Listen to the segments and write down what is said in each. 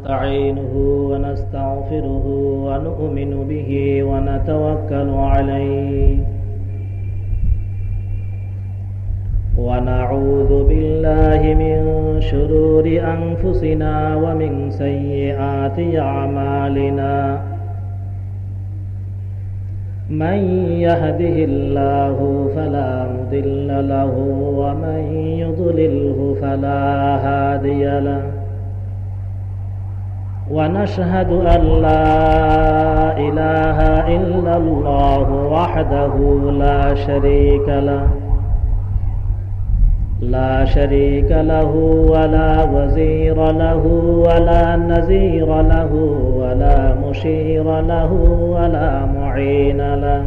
ونستعينه ونستغفره ونؤمن به ونتوكل عليه ونعوذ بالله من شرور أنفسنا ومن سيئات أعمالنا من يهده الله فلا مضل له ومن يضلله فلا هادي له ونشهد أن لا إله إلا الله وحده لا شريك له ولا وزير له ولا نزير له ولا مشير له ولا معين له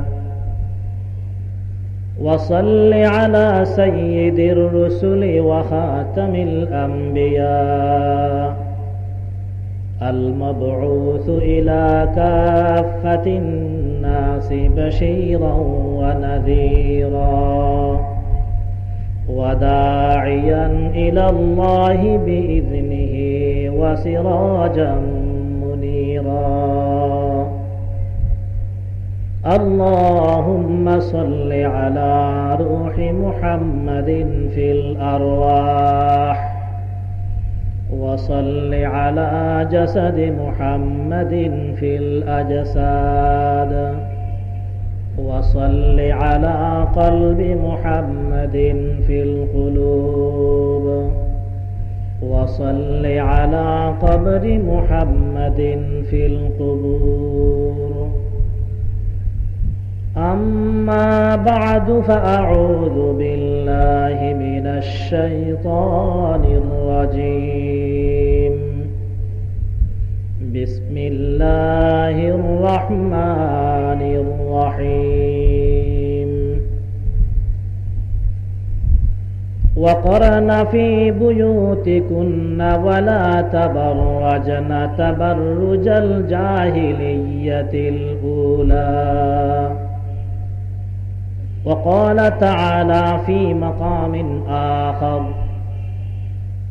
وصل على سيد الرسل وخاتم الأنبياء المبعوث إلى كافة الناس بشيرا ونذيرا وداعيا إلى الله بإذنه وسراجا منيرا اللهم صل على روح محمد في الأرواح وصل على جسد محمد في الأجساد وصل على قلب محمد في القلوب وصل على قبر محمد في القبور أما بعد فأعوذ بالله من الشيطان الرجيم بسم الله الرحمن الرحيم وقرن في بيوتكن ولا تبرجن تبرج الجاهلية الأولى وقال تعالى في مقام آخر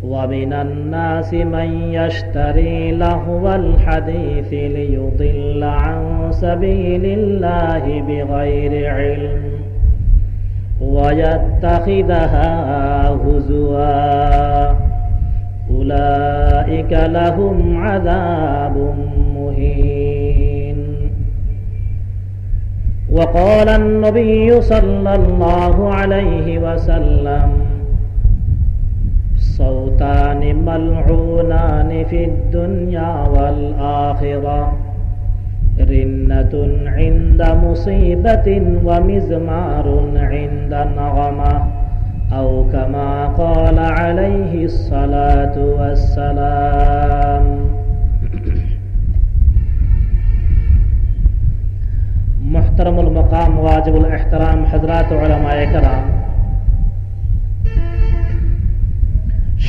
ومن الناس من يشتري لهو الحديث ليضل عن سبيل الله بغير علم ويتخذها هزوا أولئك لهم عذاب مهين وقال النبي صلى الله عليه وسلم صوتان ملعونان في الدنيا والآخرة رنة عند مصيبة ومزمار عند نغمة أو كما قال عليه الصلاة والسلام محترم المقام واجب الاحترام حضرات علماء کرام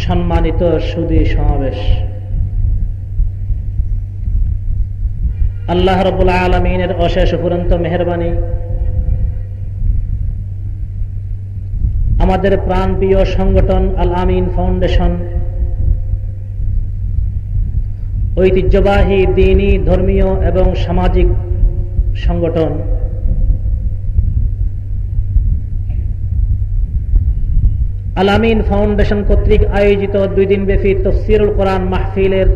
সম্মানিত সুধী সমাবেশ আল্লাহ রাব্বুল আলামিনের অশেষ অফুরন্ত মেহেরবানি আমাদের প্রাণপ্রিয় সংগঠন আল আমিন ফাউন্ডেশন ঐতিহ্যবাহী দ্বীনি ধর্মীয় এবং সামাজিক সংগঠন আল আমিন ফাউন্ডেশন কর্তৃক আয়োজিত 2 দিনব্যাপী তাফসীরুল কোরআন মাহফিলের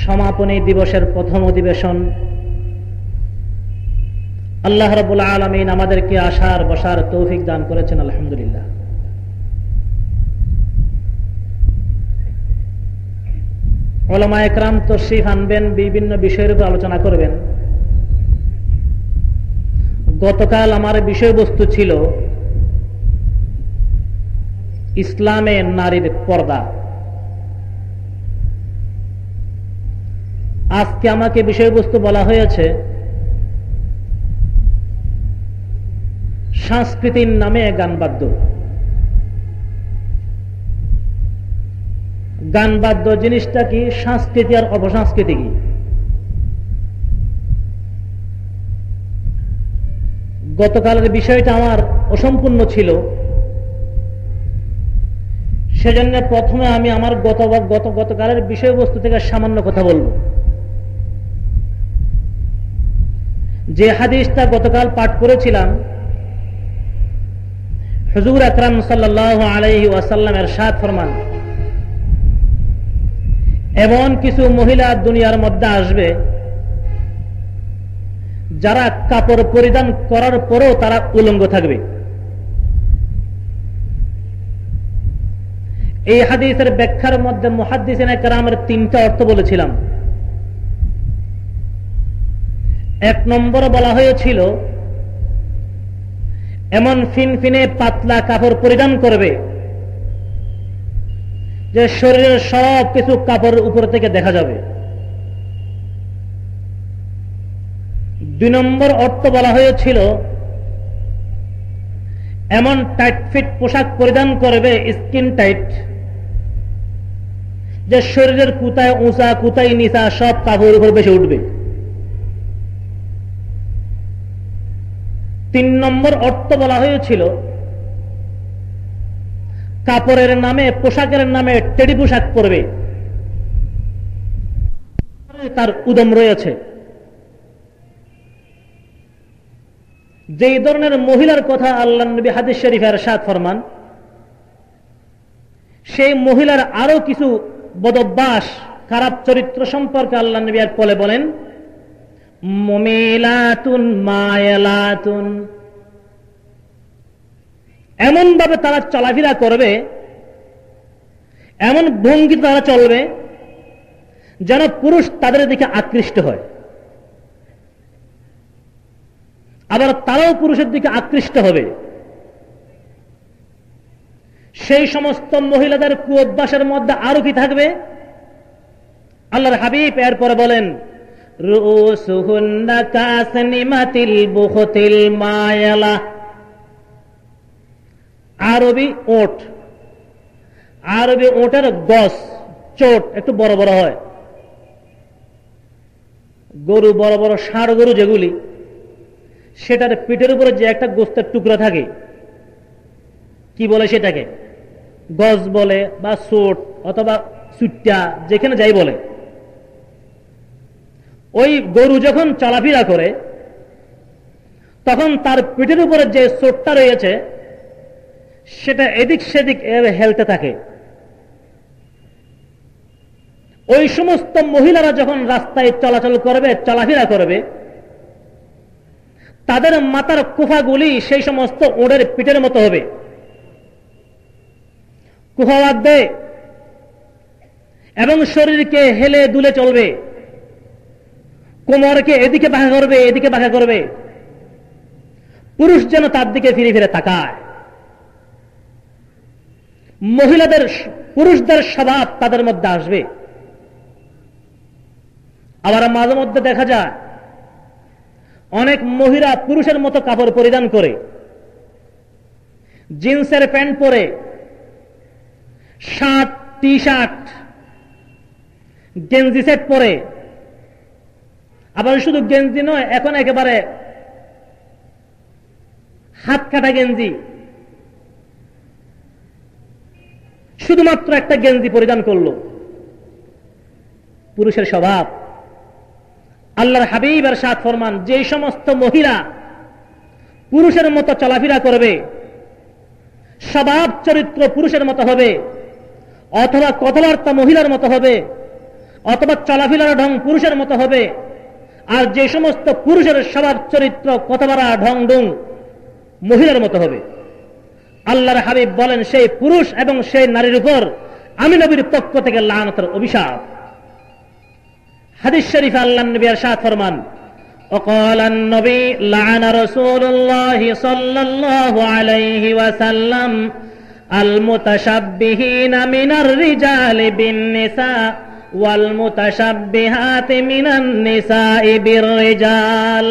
সমাপনী দিবসের প্রথম অধিবেশন আল্লাহ রাব্বুল আলামিন আমাদেরকে আসার বসার তৌফিক দান করেছেন আলহামদুলিল্লাহ। উলামায়ে কেরাম তাশরীফ আনবেন, বিভিন্ন বিষয়ের উপর আলোচনা করবেন। গতকাল আমার বিষয়বস্তু ছিল ইসলামে নারীর পর্দা। আজকে আমাকে বিষয়বস্তু বলা হয়েছে সংস্কৃতির নামে গানবাদ্য। গানবাদ্য জিনিসটা কি, সংস্কৃতি আর অপসংস্কৃতি কি? গতকালের বিষয়টা আমার অসম্পূর্ণ ছিল, সেজন্য প্রথমে আমি আমার গতকালের বিষয়বস্তু থেকে সামান্য কথা বলবো। যে হাদিসটা গতকাল পাঠ করেছিলাম, হুজুর আকরাম সাল্লাল্লাহু আলাইহি ওয়াসাল্লাম ইরশাদ ফরমান, এমন কিছু মহিলা দুনিয়ার মধ্যে আসবে যারা কাপড় পরিধান করার পরেও তারা উলঙ্গ থাকবে। এই হাদিসের ব্যাখ্যার মধ্যে মুহাদ্দিসিনে কেরামের তিনটা অর্থ বলেছিলাম। এক নম্বর বলা হয়েছিল, এমন ফিনফিনে পাতলা কাপড় পরিধান করবে যে শরীরের সব কিছু কাপড়ের উপর থেকে দেখা যাবে। দুই নম্বর অর্থ বলা হয়েছিল, এমন টাইট ফিট পোশাক পরিধান করবে, স্কিন টাইট, যে শরীরের কুতায় উঁচা কুতাই নিচা সব কাপড়ের উপর বেশি উঠবে। তিন নম্বর অর্থ বলা হয়েছিল, কাপড়ের নামে পোশাকের নামে টেডি পোশাক পরবে, তার উদম রয়েছে। যেই ধরনের মহিলার কথা আল্লাহর নবী হাদিস শরীফে ইরশাদ ফরমান, সেই মহিলার আরো কিছু বদভ্যাস, খারাপ চরিত্র সম্পর্কে আল্লাহর নবী আর বলেন, মুমিলাতুন মায়ালাতুন, এমন ভাবে তারা চলাফেরা করবে, এমন ভঙ্গি তারা চলবে যেন পুরুষ তাদের দিকে আকৃষ্ট হয়, আবার তারাও পুরুষের দিকে আকৃষ্ট হবে। সেই সমস্ত মহিলাদের কুঅভ্যাসের মধ্যে আরো কি থাকবে? আল্লাহর হাবিব এরপরে বলেন, রুসুহুন্না কাসনিমাতিল বুখতিল মায়ালা। আরবি ওট, আরবি ওটের গস, চোট একটু বড় বড় হয়। গরু, বড় বড় ষাঁড় গরু যেগুলি, সেটার পিঠের উপরে যে একটা গোস্তের টুকরা থাকে, কি বলে সেটাকে? গজ বলে বা চোট অথবা সুট্টা, যেখানে যাই বলে। ওই গরু যখন চলাফেরা করে তখন তার পিঠের উপরে যে চোটটা রয়েছে সেটা এদিক সেদিক হেলতে থাকে। ওই সমস্ত মহিলারা যখন রাস্তায় চলাচল করবে, চলাফেরা করবে, তাদের মাথার কুফাগুলি সেই সমস্ত ওড়ের পিঠের মতো হবে, কুফা বাঁধবে এবং শরীরকে হেলে দুলে চলবে, কোমরকে এদিকে বাঁকা করবে, এদিকে বাঁকা করবে, পুরুষ যেন তার দিকে ফিরে ফিরে তাকায়। মহিলাদের, পুরুষদের স্বভাব তাদের মধ্যে আসবে। আবার মাঝে মধ্যে দেখা যায় অনেক মহিলা পুরুষের মতো কাপড় পরিধান করে, জিন্সের প্যান্ট পরে, শার্ট, টি শার্ট, গেঞ্জি সেট পরে, আবার শুধু গেঞ্জি নয়, এখন একেবারে হাত কাটা গেঞ্জি, শুধুমাত্র একটা গেঞ্জি পরিধান করলো। পুরুষের স্বভাব। আল্লাহর হাবিব ইরশাদ ফরমান, যে সমস্ত মহিলা পুরুষের মতো চলাফেরা করবে, স্বভাব চরিত্র পুরুষের মতো হবে, অথবা কথাবার্তা মহিলার মতো হবে, অথবা চলাফেরার ঢং পুরুষের মতো হবে, আর যে সমস্ত পুরুষের স্বভাব চরিত্র কথাবার্তা ঢং ঢং মহিলার মতো হবে, আল্লাহর হাবিব বলেন, সেই পুরুষ এবং সেই নারীর উপর আমি নবীর পক্ষ থেকে লানতের অভিশাপ। হাদিস শরীফে আল্লাহর নবী ইরশাদ ফরমান, وقال النبي لعن رسول الله صلى الله عليه وسلم المتشبهين من الرجال بالنساء والمتشبهات من النساء بالرجال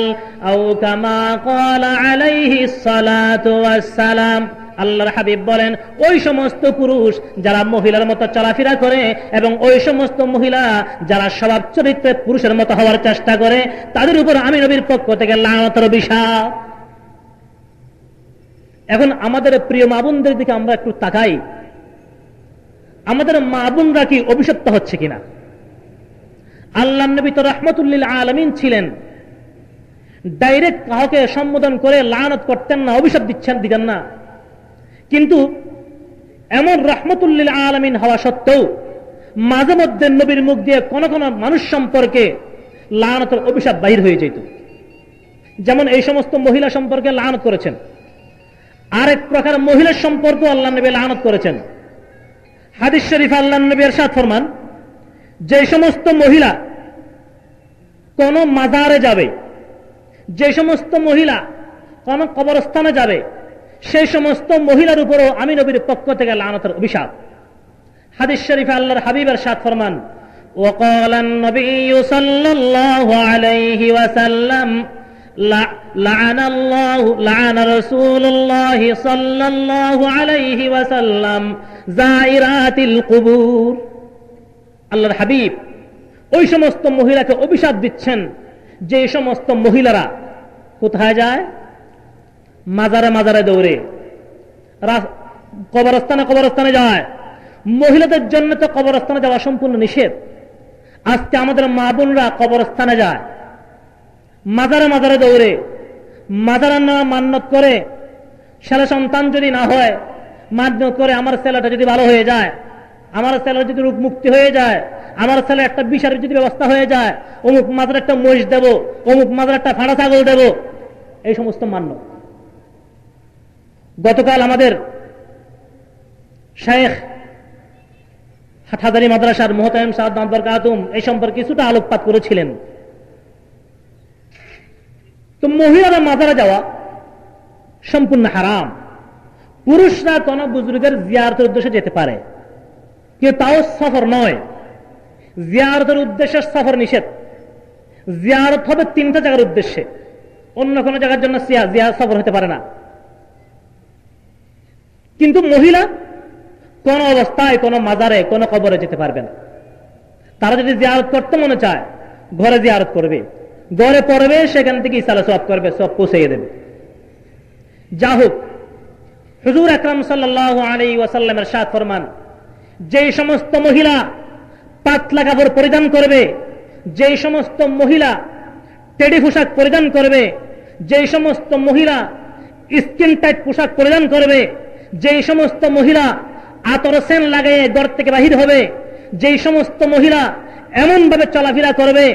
أو كما قال عليه الصلاة والسلام। আল্লাহর হাবিব বলেন, ওই সমস্ত পুরুষ যারা মহিলার মতো চলাফেরা করে এবং ওই সমস্ত মহিলা যারা স্বভাব চরিত্রে পুরুষের মতো হওয়ার চেষ্টা করে, তাদের উপর আমি নবীর পক্ষ থেকে লানতের অভিশাপ। এখন আমাদের প্রিয় মা বোনদের দিকে আমরা একটু তাকাই। আমাদের মা বোনরা কি অভিশপ্ত হচ্ছে কিনা? আল্লাহর নবী তো রাহমাতুল লিল আলামিন ছিলেন, ডাইরেক্ট কাউকে সম্বোধন করে লানত করতেন না, অভিশাপ দিতেন না। কিন্তু এমন রাহমাতুল লিল আলামিন হওয়া সত্ত্বেও মাঝে মধ্যে নবীর মুখ দিয়ে কোন কোন মানুষ সম্পর্কে লানতের অভিশাপ বাহির হয়ে যেত। যেমন এই সমস্ত মহিলা সম্পর্কে লানত করেছেন, আরেক প্রকার মহিলার সম্পর্ক আল্লাহ নবী লানত করেছেন। হাদিস শরীফ আল্লাহ নবী ইরশাদ ফরমান, যে সমস্ত মহিলা কোন মাজারে যাবে, যে সমস্ত মহিলা কোন কবরস্থানে যাবে, সেই সমস্ত মহিলার উপরও আমি নবীর পক্ষ থেকে লানতের অভিশাপ। হাদিস শরীফে আল্লাহর হাবিব ইরশাদ ফরমান, وقال النبي صلى الله عليه وسلم لعن رسول الله صلى الله عليه وسلم زائرات القبور। আল্লাহর হাবিব ওই সমস্ত মহিলাকে অভিশাপ দিচ্ছেন যে সমস্ত মহিলারা কোথায় যায়? মাজারে মাজারে দৌড়ে, কবরস্থানে কবরস্থানে যায়। মহিলাদের জন্য তো কবরস্থানে যাওয়া সম্পূর্ণ নিষেধ। আজকে আমাদের মা বোনরা কবরস্থানে যায়, মাজারে মাজারে দৌড়ে, মাজারের নামে মান্যত করে, ছেলে সন্তান যদি না হয় মান্যত করে আমার ছেলেটা যদি ভালো হয়ে যায়, আমার ছেলের যদি রোগ মুক্তি হয়ে যায়, আমার ছেলে একটা বিচারের যদি ব্যবস্থা হয়ে যায়, অমুক মাজারে একটা মহিষ দেব, অমুক মাজারে একটা ফাড়া ছাগল দেব, এই সমস্ত মান্য। গতকাল আমাদের শেখ হাটহাজারী মাদ্রাসার মুহতামিম সাহেব দামাত বরকাতুহুম এই সম্পর্কে কিছুটা আলোকপাত করেছিলেন। তো মহিলারা মাজারে যাওয়া সম্পূর্ণ হারাম। পুরুষরা কোন বুজুর্গের জিয়ারতের উদ্দেশ্যে যেতে পারে, কিন্তু তাও সফর নয়। জিয়ারতের উদ্দেশ্যে সফর নিষেধ। জিয়ারত হবে 3টা জায়গার উদ্দেশ্যে, অন্য কোন জায়গার জন্য সফর হতে পারে না। কিন্তু মহিলা কোন অবস্থায় কোন মাজারে কোন কবরে যেতে পারবে না। তারা যদি জিয়ারত করতে মনে চায় ঘরে জিয়ারত করবে, ঘরে পড়বে, সেখান থেকে ইসালা সওয়াব করবে, সব পৌঁছে দেবে। যা হোক, হুজুর আকরাম সাল্লাল্লাহু আলাইহি ওয়াসাল্লাম ইরশাদ ফরমান, যে সমস্ত মহিলা পাতলা কাপড় পরিধান করবে, যে সমস্ত মহিলা টেডি পোশাক পরিধান করবে, যে সমস্ত মহিলা স্কিন টাইট পোশাক পরিধান করবে, যে সমস্ত মহিলা আতর সেন লাগাইয়ে ঘর থেকে বাহির হবে, যে সমস্ত মহিলা এমন ভাবে চলাফেরা করবে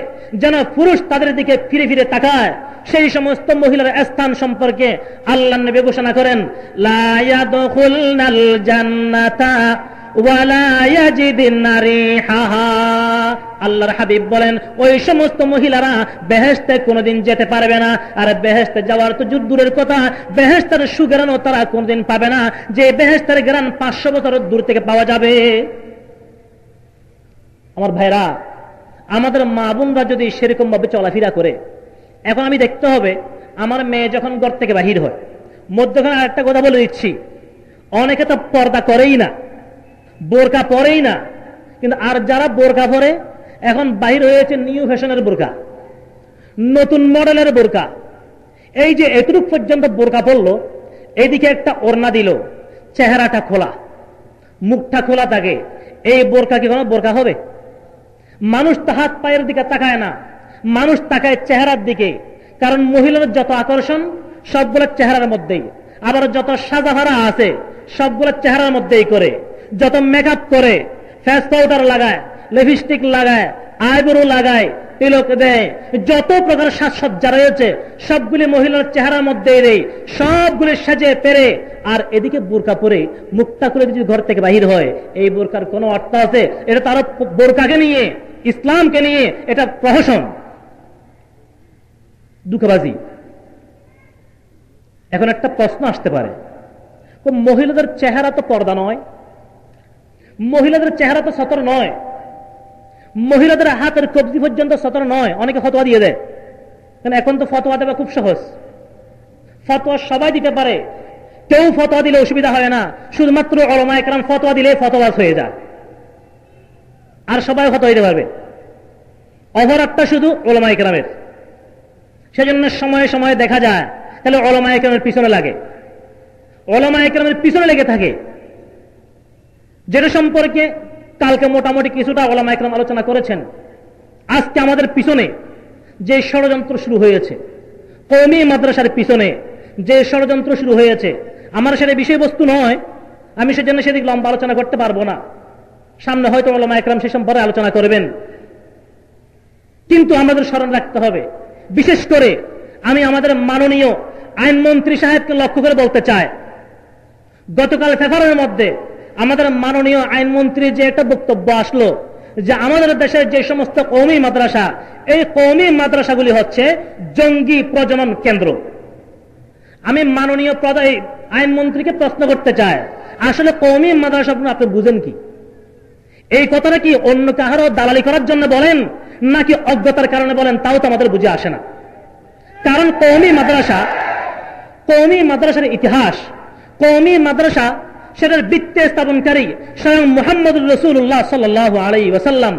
যেন পুরুষ তাদের দিকে ফিরে ফিরে তাকায়, সেই সমস্ত মহিলার স্থান সম্পর্কে আল্লাহর নবী ঘোষণা করেন, লা ইয়াদখুলনাল জান্নাতা ওয়ালা ইয়াজিদুনা রিহাহা। আল্লাহর হাবিব বলেন, ওই সমস্ত মহিলারা বেহেশতে কোনোদিন যেতে পারবে না। আর বেহেশতে যাওয়ার তো দূরের কথা, বেহেশতের সুগ্রাণও তারা কোনোদিন পাবে না, যে বেহেশতের গ্রাণ 500 বছর দূর থেকে পাওয়া যাবে। আমার ভাইরা, আমাদের মা বোনরা যদি সেরকম ভাবে চলাফেরা করে, এখন আমি দেখতে হবে আমার মেয়ে যখন ঘর থেকে বাহির হয়, মধ্যখানে আরেকটা কথা বলে দিচ্ছি, অনেকে তো পর্দা করেই না, বোরকা পরেই না। কিন্তু আর যারা বোরকা পরে, এখন বাহির হয়েছে নিউ ফ্যাশনের বোরকা, নতুন মডেলের বোরকা। এই যে এতটুক পর্যন্ত বোরকা পরলো, এইদিকে একটা ওড়না দিল, চেহারাটা খোলা, মুখটা খোলা থাকে, এই বোরকা কি কোনো বোরকা হবে? মানুষ তো হাত পায়ের দিকে তাকায় না, মানুষ তাকায় চেহারার দিকে। কারণ মহিলার যত আকর্ষণ সবগুলো চেহারার মধ্যেই, আবার যত সাজাভারা আছে সবগুলো চেহারার মধ্যেই করে, যত মেকআপ করে, ফেস পাউডার লাগায়, লিপস্টিক লাগায়, আইব্রো লাগায়, তিলক দেয়, যত প্রকার সাজসজ্জা রয়েছে সবগুলি মহিলার চেহারার মধ্যে দেয়, সবগুলি সাজে পেরে। আর এদিকে বোরকা পরে মুখটা করে যদি ঘর থেকে বাহির হয়, এই বোরকার কোনো অর্থ আছে? এটা তার বোরকাকে নিয়ে, ইসলামকে নিয়ে এটা প্রহসন, দুঃখবাজি। এখন একটা প্রশ্ন আসতে পারে, মহিলাদের চেহারা তো পর্দা নয়, মহিলাদের চেহারা তো সতর নয়, মহিলাদের হাতের কবজি পর্যন্ত সতর নয়। অনেকে ফতোয়া দিয়ে দেয়, কারণ এখন তো ফতোয়া দেওয়া খুব সহজ, ফতোয়া সবাই দিতে পারে, কেউ ফতোয়া দিলে অসুবিধা হয় না, শুধুমাত্র উলামায়ে কেরাম ফতোয়া দিলে ফতোয়াজ হয়ে যায়, আর সবাই ফতোয়া দিতে পারবে। অপরাধটা শুধু উলামায়ে কেরামের। সেজন্য সময়ে সময়ে দেখা যায় তাহলে উলামায়ে কেরামের পিছনে লাগে, উলামায়ে কেরামের পিছনে লেগে থাকে। যেটা সম্পর্কে কালকে মোটামুটি কিছুটা ওলামা ইকরাম আলোচনা করেছেন। আজকে আমাদের পিছনে যে ষড়যন্ত্র শুরু হয়েছে, কওমি মাদ্রাসার পিছনে যে ষড়যন্ত্র শুরু হয়েছে, আমার সেটা বিষয়বস্তু নয়, আমি সেজন্য সেদিক লম্বা আলোচনা করতে পারবো না। সামনে হয়তো ওলামা ইকরাম সে সম্পর্কে আলোচনা করবেন। কিন্তু আমাদের স্মরণ রাখতে হবে, বিশেষ করে আমি আমাদের মাননীয় আইনমন্ত্রী সাহেবকে লক্ষ্য করে বলতে চাই, গতকাল পেপারের মধ্যে আমাদের মাননীয় আইনমন্ত্রী যে একটা বক্তব্য আসলো যে আমাদের দেশের যে সমস্ত কওমি মাদ্রাসা, এই কওমি মাদ্রাসাগুলি হচ্ছে জঙ্গি প্রজনন কেন্দ্র। আমি মাননীয় আইনমন্ত্রীকে প্রশ্ন করতে চাই, আসলে কওমি মাদ্রাসা আপনি বুঝেন কি? এই কথাটা কি অন্য কাহারও দালালি করার জন্য বলেন নাকি অজ্ঞতার কারণে বলেন, তাও তো আমাদের বুঝে আসে না। কারণ কওমি মাদ্রাসার ইতিহাস, কওমি মাদ্রাসা সেটার ভিত্তি স্থাপনকারী স্বয়ং মুহাম্মদুর রাসূলুল্লাহ সাল্লাল্লাহু আলাইহি ওয়াসাল্লাম।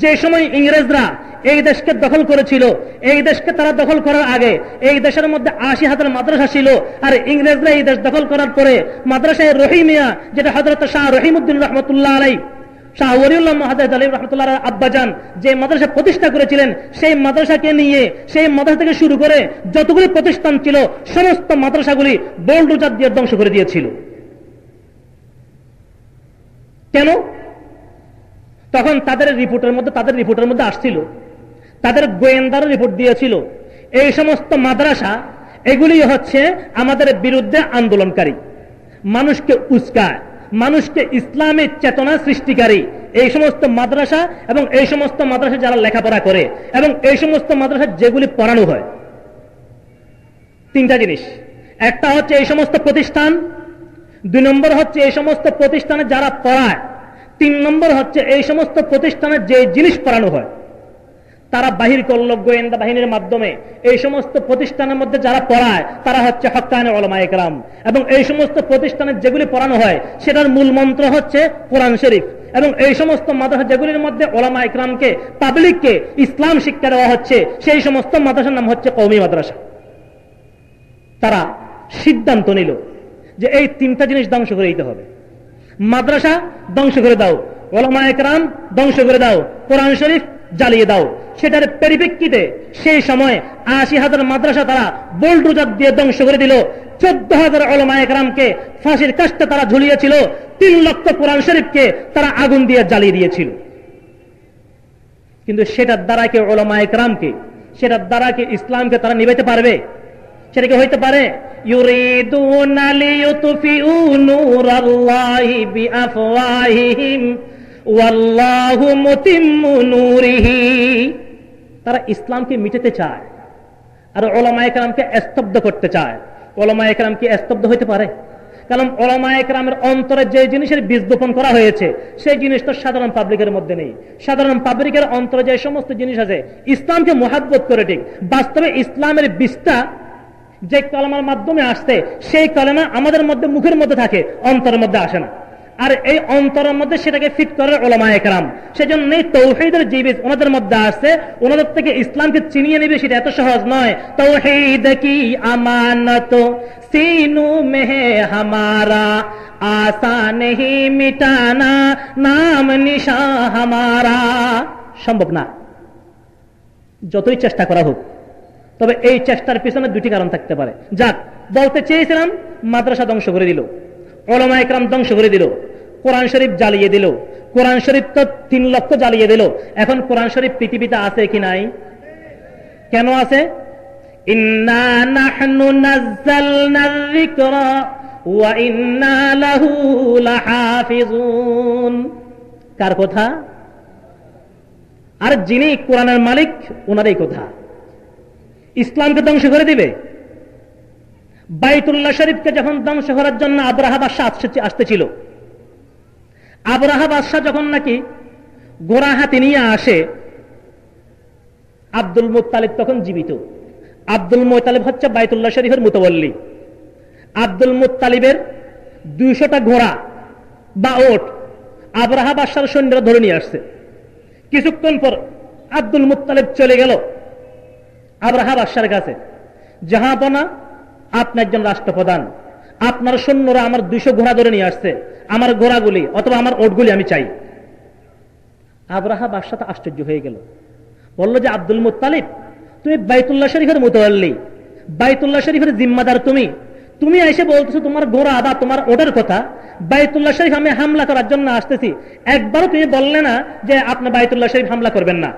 যে সময় ইংরেজরা এই দেশকে দখল করেছিল, এই দেশকে তারা দখল করার আগে এই দেশের মধ্যে ৮০,০০০ মাদ্রাসা ছিল। আর ইংরেজরা এই দেশ দখল করার পরে মাদ্রাসায় রহিমিয়া, যেটা হযরত শাহ রহিমউদ্দিন রাহমাতুল্লাহ আলাইহি, শাহ ওলিউল্লাহ মুহাদ্দিস আলী রাহমাতুল্লাহ আব্বাজান যে মাদ্রাসা প্রতিষ্ঠা করেছিলেন, সেই মাদ্রাসাকে নিয়ে, সেই মাদ্রাসা থেকে শুরু করে যতগুলি প্রতিষ্ঠান ছিল সমস্ত মাদ্রাসাগুলি বোল্ডোজার দিয়ে ধ্বংস করে দিয়েছিল। কেন? তখন তাদের রিপোর্টের মধ্যে আসছিল, তাদের গোয়েন্দারা রিপোর্ট দিয়েছিল এই সমস্ত মাদ্রাসা এগুলি হচ্ছে আমাদের বিরুদ্ধে আন্দোলনকারী, মানুষকে উস্কায়, মানুষকে ইসলামের চেতনা সৃষ্টিকারী এই সমস্ত মাদ্রাসা, এবং এই সমস্ত মাদ্রাসা যারা লেখাপড়া করে এবং এই সমস্ত মাদ্রাসা যেগুলি পড়ানো হয়, তিনটা জিনিস। একটা হচ্ছে এই সমস্ত প্রতিষ্ঠান, ২ নম্বর হচ্ছে এই সমস্ত প্রতিষ্ঠানে যারা পড়ায়, ৩ নম্বর হচ্ছে এই সমস্ত প্রতিষ্ঠানে যে জিনিস পড়ানো হয় তারা বাহির করল গোয়েন্দা বাহিনীর মাধ্যমে। এই সমস্ত প্রতিষ্ঠানের মধ্যে যারা পড়ায় তারা হচ্ছে হক্কানি উলামায়ে কেরাম, এবং এই সমস্ত প্রতিষ্ঠানে যেগুলি পড়ানো হয় সেটার মূল মন্ত্র হচ্ছে কোরআন শরীফ। এবং এই সমস্ত মাদ্রাসা যেগুলির মধ্যে উলামায়ে কেরামকে, পাবলিককে ইসলাম শিক্ষা দেওয়া হচ্ছে, সেই সমস্ত মাদ্রাসার নাম হচ্ছে কওমি মাদ্রাসা। তারা সিদ্ধান্ত নিল যে এই তিনটা জিনিস ধ্বংস করে দিতে হবে। মাদ্রাসা ধ্বংস করে দাও, উলামায়ে কেরাম ধ্বংস করে দাও, কোরআন শরীফ জ্বালিয়ে দাও। সেটার পরিপ্রেক্ষিতে সেই সময় ৮০,০০০ মাদ্রাসা তারা বোল্ডোজার দিয়ে ধ্বংস করে দিল। ১৪,০০০ উলামায়ে কেরামকে ফাঁসির কাস্টে তারা ঝুলিয়েছিল, ৩ লক্ষ কোরআন শরীফকে তারা আগুন দিয়ে জ্বালিয়ে দিয়েছিল। কিন্তু সেটার দ্বারা কি উলামায়ে কেরামকে, সেটার দ্বারা কি ইসলামকে তারা নিভাইতে পারবে? সেটা কি হইতে পারে? ইউরিদুনা লিইউতফিউ নূরাল্লাহি বিআফওয়াহিহিম ওয়াল্লাহু মুতিম্মু নূরিহি। তারা ইসলামকে মিটাতে চায় আর উলামায়ে কেরামকে স্তব্ধ করতে চায়। উলামায়ে কেরাম কি স্তব্ধ হইতে পারে? কারণ উলামায়ে কেরামের অন্তরে যে জিনিসের বীজ বপন করা হয়েছে সেই জিনিস তো সাধারণ পাবলিকের মধ্যে নেই। সাধারণ পাবলিকের অন্তরে যে সমস্ত জিনিস আছে ইসলামকে মুহাব্বত করে, ঠিক বাস্তবে ইসলামের বীজটা যে কলমার মাধ্যমে আসছে সেই কলমা আমাদের মধ্যে মুখের মধ্যে থাকে, অন্তরের মধ্যে আসে না। আর এই অন্তরের মধ্যে সেটাকে ফিট করে উলামায়ে কেরাম। সেজন্য তাওহীদের যে বীজ ওনাদের মধ্যে আসছে, ওনাদের থেকে ইসলামকে চিনিয়ে নেবে সেটা এত সহজ নয়। তাওহীদ কি আমানত सीनू में है हमारा, आसान नहीं मिटाना नाम निशा हमारा। সম্ভব না, যতই চেষ্টা করা হোক। তবে এই চেষ্টার পিছনে দুটি কারণ থাকতে পারে। যাক, বলতে চেয়েছিলাম মাদ্রাসা ধ্বংস করে দিল, উলামায়ে কেরাম ধ্বংস করে দিল, কোরআন শরীফ জ্বালিয়ে দিল। কোরআন শরীফ তো ৩ লক্ষ জ্বালিয়ে দিল। এখন কোরআন শরীফ পৃথিবীতে আছে কি নাই? কেন আছে? ইন্না নাহনু নাযালনার যিকরা ওয়া ইন্না লাহু লাহাফিজুন। কার কথা? আর যিনি কোরআনের মালিক ওনারই কথা। ইসলামকে ধ্বংস করে দিবে। বাইতুল্লাহ শরীফকে যখন ধ্বংস করার জন্য আবরাহা বাদশাহ আসতেছিল, আবরাহা বাদশাহ যখন নাকি ঘোড়া হাতি নিয়ে আসে, আব্দুল মুত্তালিব তখন জীবিত। আব্দুল মুত্তালিব হচ্ছে বাইতুল্লাহ শরীফের মুতাওয়াল্লি। আব্দুল মুত্তালিবের ২০০টা ঘোড়া বা ওট আবরাহা বাদশাহর সৈন্যরা ধরে নিয়ে আসছে। কিছুক্ষণ পর আব্দুল মুত্তালিব চলে গেল আবরাহা বাদশাহর কাছে। জাহাপনা, আপনি একজন রাষ্ট্রপ্রধান, আপনার সৈন্যরা আমার 200 ঘোড়া ধরে নিয়ে আসছে, আমার ঘোড়াগুলি অথবা আমার ওটগুলি আমি চাই। আবরাহা বাদশাহ আশ্চর্য হয়ে গেল, বলল যে আব্দুল মুত্তালিব, তুমি বাইতুল্লাহ শরীফের মুতাওয়াল্লি, বাইতুল্লাহ শরীফের জিম্মাদার, তুমি এসে বলতেছো তোমার ঘোড়া বা তোমার ওটার কথা। বাইতুল্লাহ শরীফ আমি হামলা করার জন্য আসতেছি, একবারও তুমি বললে না যে আপনি বাইতুল্লাহ শরীফ হামলা করবেন না।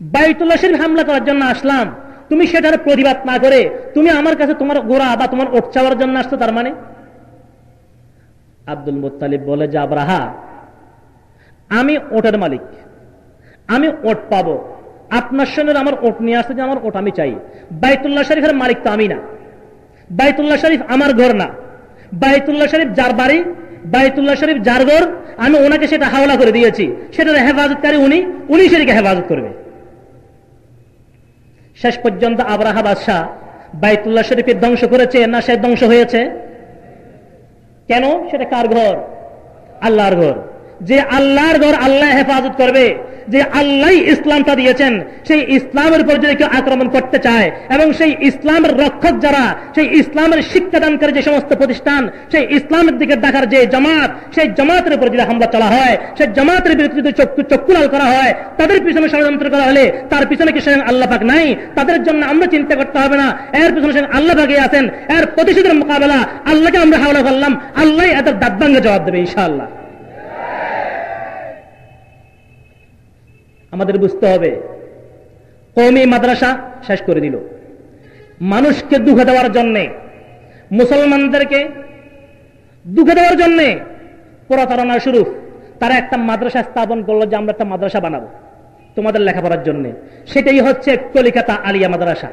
বাইতুল্লাহ শরীফ হামলা করার জন্য আসলাম, তুমি সেটার প্রতিবাদ না করে তুমি আমার কাছে তোমার ঘোড়া বা তোমার ওট চাওয়ার জন্য আসছো, তার মানে? আব্দুল মুত্তালিব বলে যে আবরাহা, আমি ওটের মালিক, আমি ওট পাবো, আপনার সঙ্গে আমার ওট নিয়ে আসছে যে আমার ওট আমি চাই। বাইতুল্লাহ শরীফের মালিক তো আমি না, বাইতুল্লাহ শরীফ আমার ঘর না, বাইতুল্লাহ শরীফ যার বাড়ি, বাইতুল্লাহ শরীফ যার ঘর, আমি ওনাকে সেটা হাওলা করে দিয়েছি, সেটার হেফাজতকারী উনি সেটাকে হেফাজত করবে। শেষ পর্যন্ত আবরাহা বাদশাহ বাইতুল্লাহ শরীফে ধ্বংস করেছে না সে ধ্বংস হয়েছে? কেন? সেটা কার ঘর? আল্লাহর ঘর। যে আল্লাহর ঘর আল্লাহ হেফাজত করবে, যে আল্লাহ ইসলামটা দিয়েছেন, সেই ইসলামের উপর যদি কেউ আক্রমণ করতে চায় এবং সেই ইসলামের রক্ষক যারা, সেই ইসলামের শিক্ষাদানকারী যে সমস্ত প্রতিষ্ঠান, সেই ইসলামের দিকে ডাকার যে জামাত, সেই জামাতের উপর যদি হামলা চলা হয়, সেই জামাতের বিরুদ্ধে যদি চক্ষুলাল করা হয়, তাদের পিছনে ষড়যন্ত্র করা হলে তার পিছনে কি স্বয়ং আল্লাহ পাক নাই? তাদের জন্য আমরা চিন্তা করতে হবে না, এর পিছনে স্বয়ং আল্লাহ পাকই আছেন। এর প্রতিশোধের মোকাবেলা আল্লাহকে আমরা হাওলা করলাম, আল্লাহ এদের দাঁতভাঙ্গা জবাব দেবে ইনশাআল্লাহ। আমাদের বুঝতে হবে, কওমি মাদ্রাসা শেষ করে দিল, মানুষকে দুঃখ দেওয়ার জন্যে, মুসলমানদেরকে দুঃখ দেওয়ার জন্যে প্রতারণা শুরু। তারা একটা মাদ্রাসা স্থাপন করলো যে আমরা একটা মাদ্রাসা বানাবো তোমাদের লেখাপড়ার জন্য। সেটাই হচ্ছে কলিকাতা আলিয়া মাদ্রাসা।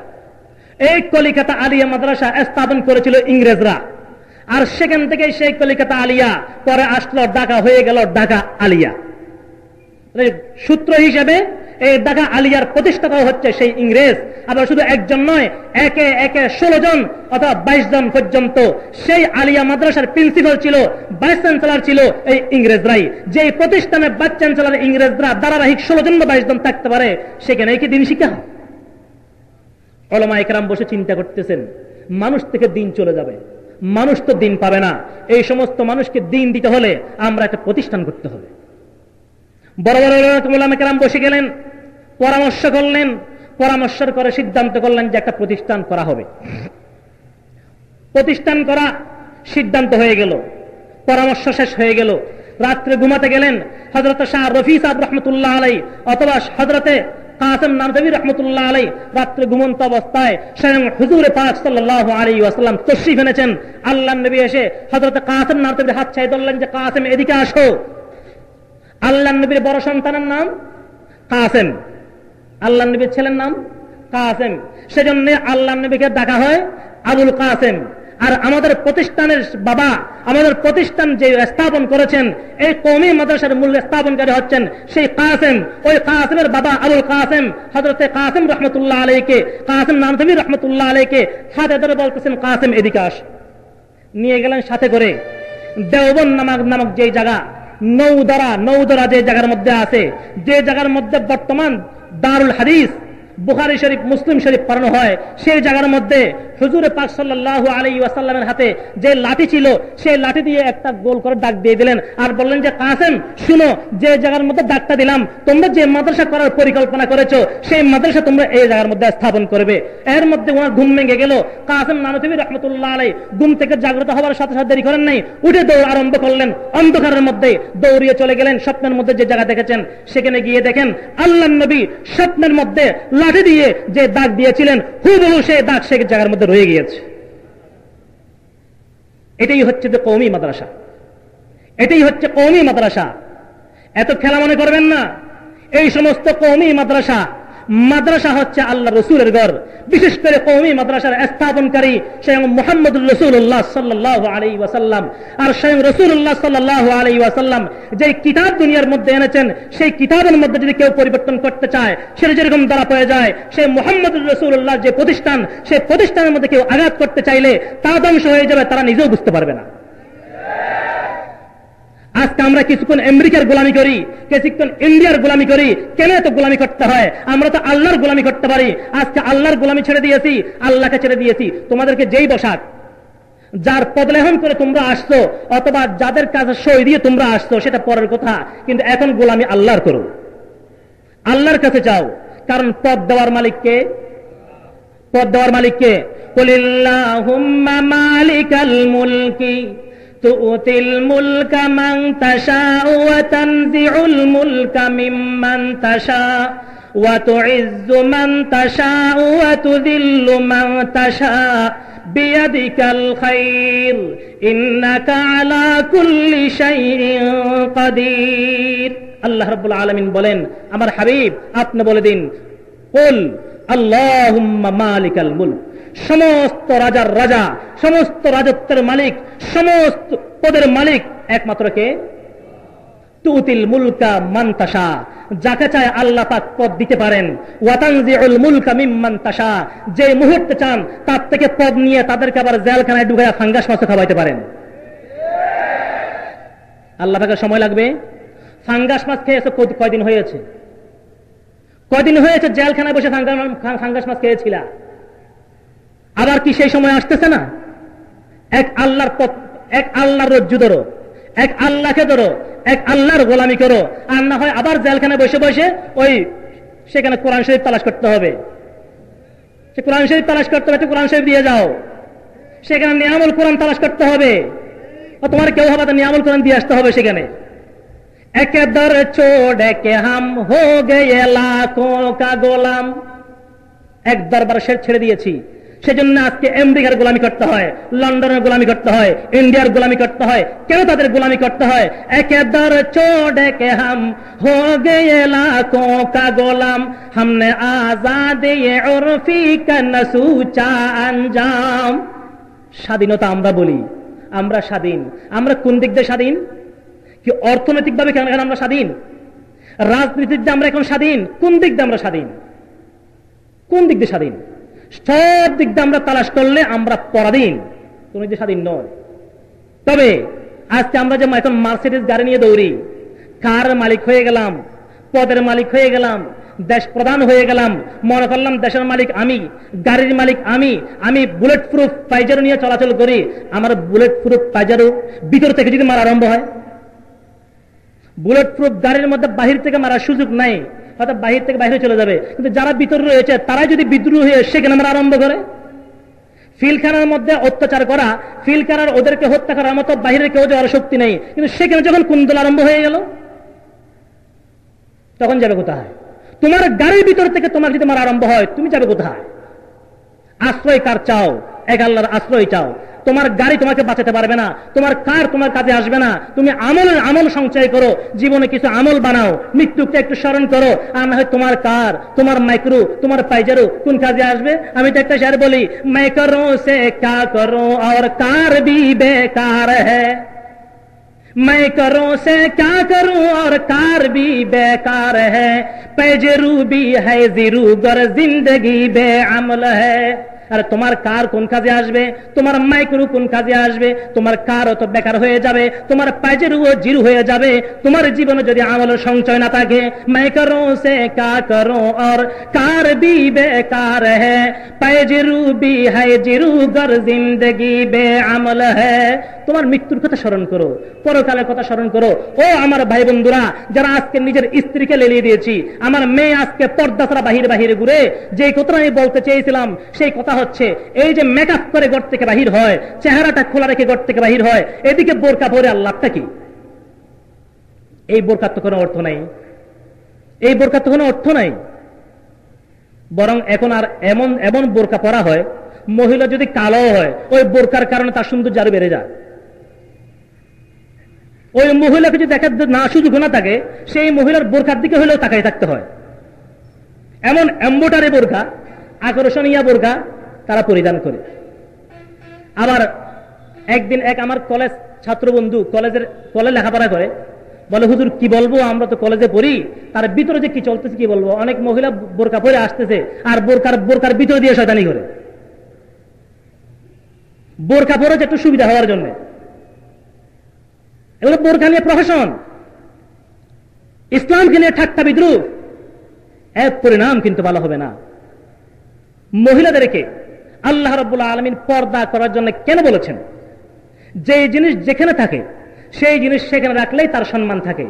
এই কলিকাতা আলিয়া মাদ্রাসা স্থাপন করেছিল ইংরেজরা, আর সেখান থেকে সেই কলিকাতা আলিয়া পরে আসলো ঢাকা, হয়ে গেল ঢাকা আলিয়া। সূত্র হিসেবে এই ঢাকা আলিয়ার প্রতিষ্ঠাতা হচ্ছে সেই ইংরেজ। আবার শুধু একজন নয়, একে একে 16 জন অথবা 22 জন পর্যন্ত সেই আলিয়া মাদ্রাসার প্রিন্সিপাল ছিল, ভাইস চ্যান্সেলর ছিল এই ইংরেজরাই। যে প্রতিষ্ঠানে ভাইস চ্যান্সেলর ইংরেজরা ধারাবাহিক 16 জন বা 22 জন থাকতে পারে, সেখানে কি দিন শিক্ষা হয়? উলামায়ে কেরাম বসে চিন্তা করতেছেন, মানুষ থেকে দিন চলে যাবে, মানুষ তো দিন পাবে না, এই সমস্ত মানুষকে দিন দিতে হলে আমরা একটা প্রতিষ্ঠান করতে হবে। বড় বড় উলামায়ে কেরাম বসে গেলেন, পরামর্শ করলেন, পরামর্শ করে সিদ্ধান্ত করলেন যে একটা প্রতিষ্ঠান করা হবে। প্রতিষ্ঠান করা সিদ্ধান্ত হয়ে গেল, পরামর্শ শেষ হয়ে গেল। রাত্রে ঘুমাতে গেলেন হযরত শাহ রফি সাহেব রাহমাতুল্লাহ আলাইহি অথবা হযরতে কাসেম নানতবী রাহমাতুল্লাহ আলাইহি রাত্রে ঘুমন্ত অবস্থায় স্বয়ং হুজুর পাক সাল্লাল্লাহু আলাইহি ওয়াসাল্লাম তশরিফ এনেছেন। আল্লাহর নবী এসে হযরত কাসেম নানতবীর হাত ছাই ধরলেন যে কাসেম এদিকে আসো। আল্লাহর নবীর বড় সন্তানের নাম কাসেম, আল্লাহর নবীর ছেলের নাম কাসেম, সেজন্য আল্লাহর নবীকে ডাকা হয় আবুল কাসেম। আর আমাদের প্রতিষ্ঠানের বাবা, আমাদের প্রতিষ্ঠান যে স্থাপন করেছেন, এই কওমি মাদ্রাসার মূল স্থাপনকারী হচ্ছেন সেই কাসেম। ওই কাসেমের বাবা আবুল কাসেম হযরতে কাসেম রাহমাতুল্লাহ আলাইহিকে, কাসেম নানতবী রাহমাতুল্লাহ আলাইহিকে হাতে ধরে বলতেছেন, কাসেম এদিকে আস। নিয়ে গেলেন সাথে করে দেওবন্দ নামক যে জায়গা, নৌদরা যে জায়গার মধ্যে আছে, যে জায়গার মধ্যে বর্তমান দারুল হাদিস বুখারী শরীফ, মুসলিম শরীফ পড়ানো হয়, সেই জায়গার মধ্যে হুজুর পাক সাল্লাল্লাহু আলাইহি ওয়াসাল্লামের হাতে যে লাঠি ছিল, সেই লাঠি দিয়ে একটা গোল করে দাগ দিয়ে দিলেন আর বললেন যে কাসেম শুনো, যে জায়গার মধ্যে দাগটা দিলাম, তোমরা যে মাদ্রাসা করার পরিকল্পনা করেছো, সেই মাদ্রাসা তোমরা এই জায়গার মধ্যে স্থাপন করবে। এর মধ্যে ওনার ঘুম ভেঙে গেল। কাসেম নানতবী রাহমাতুল্লাহ আলাইহি ঘুম থেকে জাগ্রত হওয়ার সাথে সাথে দেরি করেন নাই, উঠে দৌড় আরম্ভ করলেন। অন্ধকারের মধ্যে দৌড়িয়ে চলে গেলেন স্বপ্নের মধ্যে যে জায়গা দেখেছেন, সেখানে গিয়ে দেখেন আল্লাহর নবী স্বপ্নের মধ্যে লাঠি দিয়ে যে দাগ দিয়েছিলেন, হুবহু সেই দাগ সেই জায়গার মধ্যে রয়ে গিয়েছে। এটাই হচ্ছে যে কওমি মাদ্রাসা, এটাই হচ্ছে কওমি মাদ্রাসা। এত খেলা মনে করবেন না। এই সমস্ত কওমি মাদ্রাসা হচ্ছে আল্লাহ রাসূলের ঘর। বিশেষ করে কওমি মাদ্রাসার স্থাপনকারী স্বয়ং মুহাম্মদুর রাসূলুল্লাহ সাল্লাল্লাহু আলাইহি ওয়াসাল্লাম। আর স্বয়ং রাসূলুল্লাহ সাল্লাল্লাহু আলাইহি ওয়াসাল্লাম যে কিতাব দুনিয়ার মধ্যে এনেছেন, সেই কিতাবের মধ্যে যদি কেউ পরিবর্তন করতে চায়, সেটা যেরকম দ্বারা পড়ে যায়, সেই মুহাম্মদুর রাসূলুল্লাহ যে প্রতিষ্ঠান, সেই প্রতিষ্ঠানের মধ্যে কেউ আঘাত করতে চাইলে তা ধ্বংস হয়ে যাবে, তারা নিজেও বুঝতে পারবে না। আজকে আমরা কিছুক্ষণ আমেরিকার গোলামি করি, কিছুক্ষণ ইন্ডিয়ার গোলামি করি। কেন এত গোলামি করতে হয়? আমরা তো আল্লাহর গোলামি করতে পারি। আজকে আল্লাহর গোলামি ছেড়ে দিয়েছি, আল্লাহকে ছেড়ে দিয়েছি। তোমাদেরকে যেই বসাক, যার পদলেহন করে তোমরা আসছো অথবা যাদের কাছে সই দিয়ে তোমরা আসছো সেটা পরের কথা, কিন্তু এখন গোলামি আল্লাহর করো, আল্লাহর কাছে যাও। কারণ পদ দেওয়ার মালিককে, পদ দেওয়ার মালিককে। কুলিল্লাহুম্মা মালিকাল মুলকি তুতিল মুলকা মান তাশাউ ওয়া তানজিউল মুলকা মিম্মান তাশাউ ওয়া তুইজ্জু মান তাশাউ ওয়া তুযিল্লু মান তাশাউ বিয়াদিকাল খায়র ইন্নাকা আলা কুল্লি শাইইন কাদির। আল্লাহ রাব্বুল আলামিন বলেন, আমার হাবিব আপনি বলে দিন, কুল আল্লাহুম্মা মালিকাল মুলক, সমস্ত রাজার রাজা, সমস্ত রাজত্বের মালিক, সমস্ত পদের মালিক একমাত্র কে? তুতিল মুলকা মান তাশা, যাকে চায় আল্লাহ পাক পদ দিতে পারেন। ওয়া তানজিউল মুলকা মিম্মান তাশা, যে মুহূর্তে চান তার থেকে পদ নিয়ে তাদেরকে আবার জেলখানায় ঢুকায়া ফাঙ্গাস মাছ খাওয়াইতে পারেন। আল্লাহ পাকের সময় লাগবে? ফাঙ্গাস মাছ খেয়েছে কয়দিন হয়েছে? কয়দিন হয়েছে জেলখানায় বসে ফাঙ্গাস মাছ খেয়েছিল? আবার কি সেই সময় আসতেছে না? এক আল্লাহর পথ, এক আল্লাহর রজ্জু ধরো, এক আল্লাহকে ধরো, এক আল্লাহর গোলামি করো, আর না হয় আবার জেলখানায় বসে বসে ওই সেখানে কোরআন শরীফ তালাশ করতে হবে। সে কোরআন শরীফ তালাশ করতে হবে, কোরআন শরীফ দিয়ে যাও। সেখানে নিয়ামুল কোরআন তালাশ করতে হবে, তোমার কেউ হবে নিয়ামুল কোরআন দিয়ে আসতে হবে সেখানে। একে দর ছোড়ে কে হাম হো গয়ে লাখোं কা গোলাম, এক দরবার ছেড়ে দিয়েছি, সেজন্য আজকে আমেরিকার গোলামি করতে হয়, লন্ডনের গোলামি করতে হয়, ইন্ডিয়ার গোলামি করতে হয়। কেন তাদের গোলামি করতে হয়? একে দর ছোড়ে কে হাম হো গয়ে লাখোं কা গোলাম, हमने आजादी उर्फी का न सूचा अंजाम। স্বাধীনতা আমরা বলি, আমরা স্বাধীন। আমরা কোন দিক দিয়ে স্বাধীন? কি অর্থনৈতিক ভাবে কেন আমরা স্বাধীন? রাজনীতির দিয়ে আমরা এখন স্বাধীন? কোন দিক দিয়ে আমরা স্বাধীন? কোন দিক দিয়ে স্বাধীন? সব দিক দিয়ে আমরা তালাশ করলে আমরা পরাধীন, কোন দিক দিয়ে স্বাধীন নয়। তবে আজকে আমরা যে এখন মার্সিডিজ গাড়ি নিয়ে দৌড়ি, কার মালিক হয়ে গেলাম, পদের মালিক হয়ে গেলাম, দেশ প্রধান হয়ে গেলাম, মনে করলাম দেশের মালিক আমি, গাড়ির মালিক আমি, আমি বুলেট প্রুফ পাইজারো নিয়ে চলাচল করি। আমার বুলেট প্রুফ পাইজারো ভিতর থেকে যদি মারা আরম্ভ হয়, বুলেট প্রুফ গাড়ির মধ্যে বাহির থেকে মারার সুযোগ নাই, হয়তো বাহির থেকে বাইরে চলে যাবে, কিন্তু যারা ভিতরে রয়েছে তারাই যদি বিদ্রোহ হয়ে সেখানে মারা আরম্ভ করে, ফিলখানার মধ্যে অত্যাচার করা, ফিলখানার ওদেরকে হত্যা করার মতো বাহিরের কেউ যাওয়ার শক্তি নেই, কিন্তু সেখানে যখন কুন্দল আরম্ভ হয়ে গেল তখন যাবে কোথায়? তোমার গাড়ির ভিতর থেকে তোমার যদি মারা আরম্ভ হয় তুমি যাবে কোথায়? আশ্রয় কার চাও? এক আল্লাহর আশ্রয় চাও। তোমার গাড়ি তোমাকে বাঁচাতে পারবে না, তোমার কার তোমার কাজে আসবে না। তুমি আমল সঞ্চয় করো, জীবনে কিছু আমল বানাও, মৃত্যুকে একটু স্মরণ করো, আর না হয় তোমার কার, তোমার মাইক্রো, তোমার পাইজারো কোন কাজে আসবে? আমি তো একটা শের বলি, মাইক্রো সে ক্যা করো আর कार भी बेकार है, मैं करो से क्या करूं और कार भी बेकार है, पैजरू भी है जिरू गर जिंदगी बेअमल है। আর তোমার কার কোন কাজে আসবে, তোমার মাইক্রো কোন কাজে আসবে? তোমার কারও তো বেকার হয়ে যাবে, তোমার পাইজেরও জিরো হয়ে যাবে, তোমার জীবনে যদি আমলের সঞ্চয় না থাকে। মাইক্রো সে কা করো আর কার বি বেকার है, পাইজেরু বি है জিরু গর জিন্দগি বেআমল है। তোমার মৃত্যুর কথা স্মরণ করো, পরকালের কথা স্মরণ করো। ও আমার ভাই বন্ধুরা, যারা আজকে নিজের স্ত্রীকে লেলিয়ে দিয়েছি, আমার মেয়ে আজকে পর্দা ছাড়া বাহিরে ঘুরে, যে কথা আমি বলতে চেয়েছিলাম সেই কথা হচ্ছে, এই যে মেকআপ করে ঘর থেকে বাহির হয়, চেহারাটা খোলা রেখে ঘর থেকে বাহির হয়, এদিকে বোরকা পরে, আল্লাহটা কি? এই বোরকার তো কোনো অর্থ নাই, এই বোরকার তো কোনো অর্থ নাই। বরং এখন আর এমন বোরকা পরা হয়, মহিলা যদি কালো হয় ওই বোরকার কারণে তার সৌন্দর্য আরো বেড়ে যায়। ওই মহিলাকে যদি দেখা না সুযোগ না থাকে, সেই মহিলার বোরকার দিকে হলেও তাকাই থাকতে হয়। এমন এম্বোটারি বোরকা, আকর্ষণীয় বোরকা তারা পরিধান করে। আবার একদিন এক আমার কলেজ ছাত্র বন্ধু কলেজে লেখাপড়া করে, বলে হুজুর কি বলবো, আমরা তো কলেজে পড়ি, তার ভিতরে যে কি চলতেছে কি বলবো। অনেক মহিলা বোরকা পরে আসতেছে আর বোরকার ভিতর দিয়ে শয়তানি করে, বোরকা পরে একটু সুবিধা হওয়ার জন্য। এগুলো বোরকা নিয়ে প্রহসন, ইসলামকে নিয়ে ঠাট্টা বিদ্রুপ, এর পরিণাম কিন্তু ভালো হবে না। মহিলাদেরকে আল্লাহ রাব্বুল আলামিন পর্দা করার জন্য কেন বলেছেন? যে জিনিস যেখানে থাকে সেই জিনিস সেখানে রাখলেই তার সম্মান থাকে।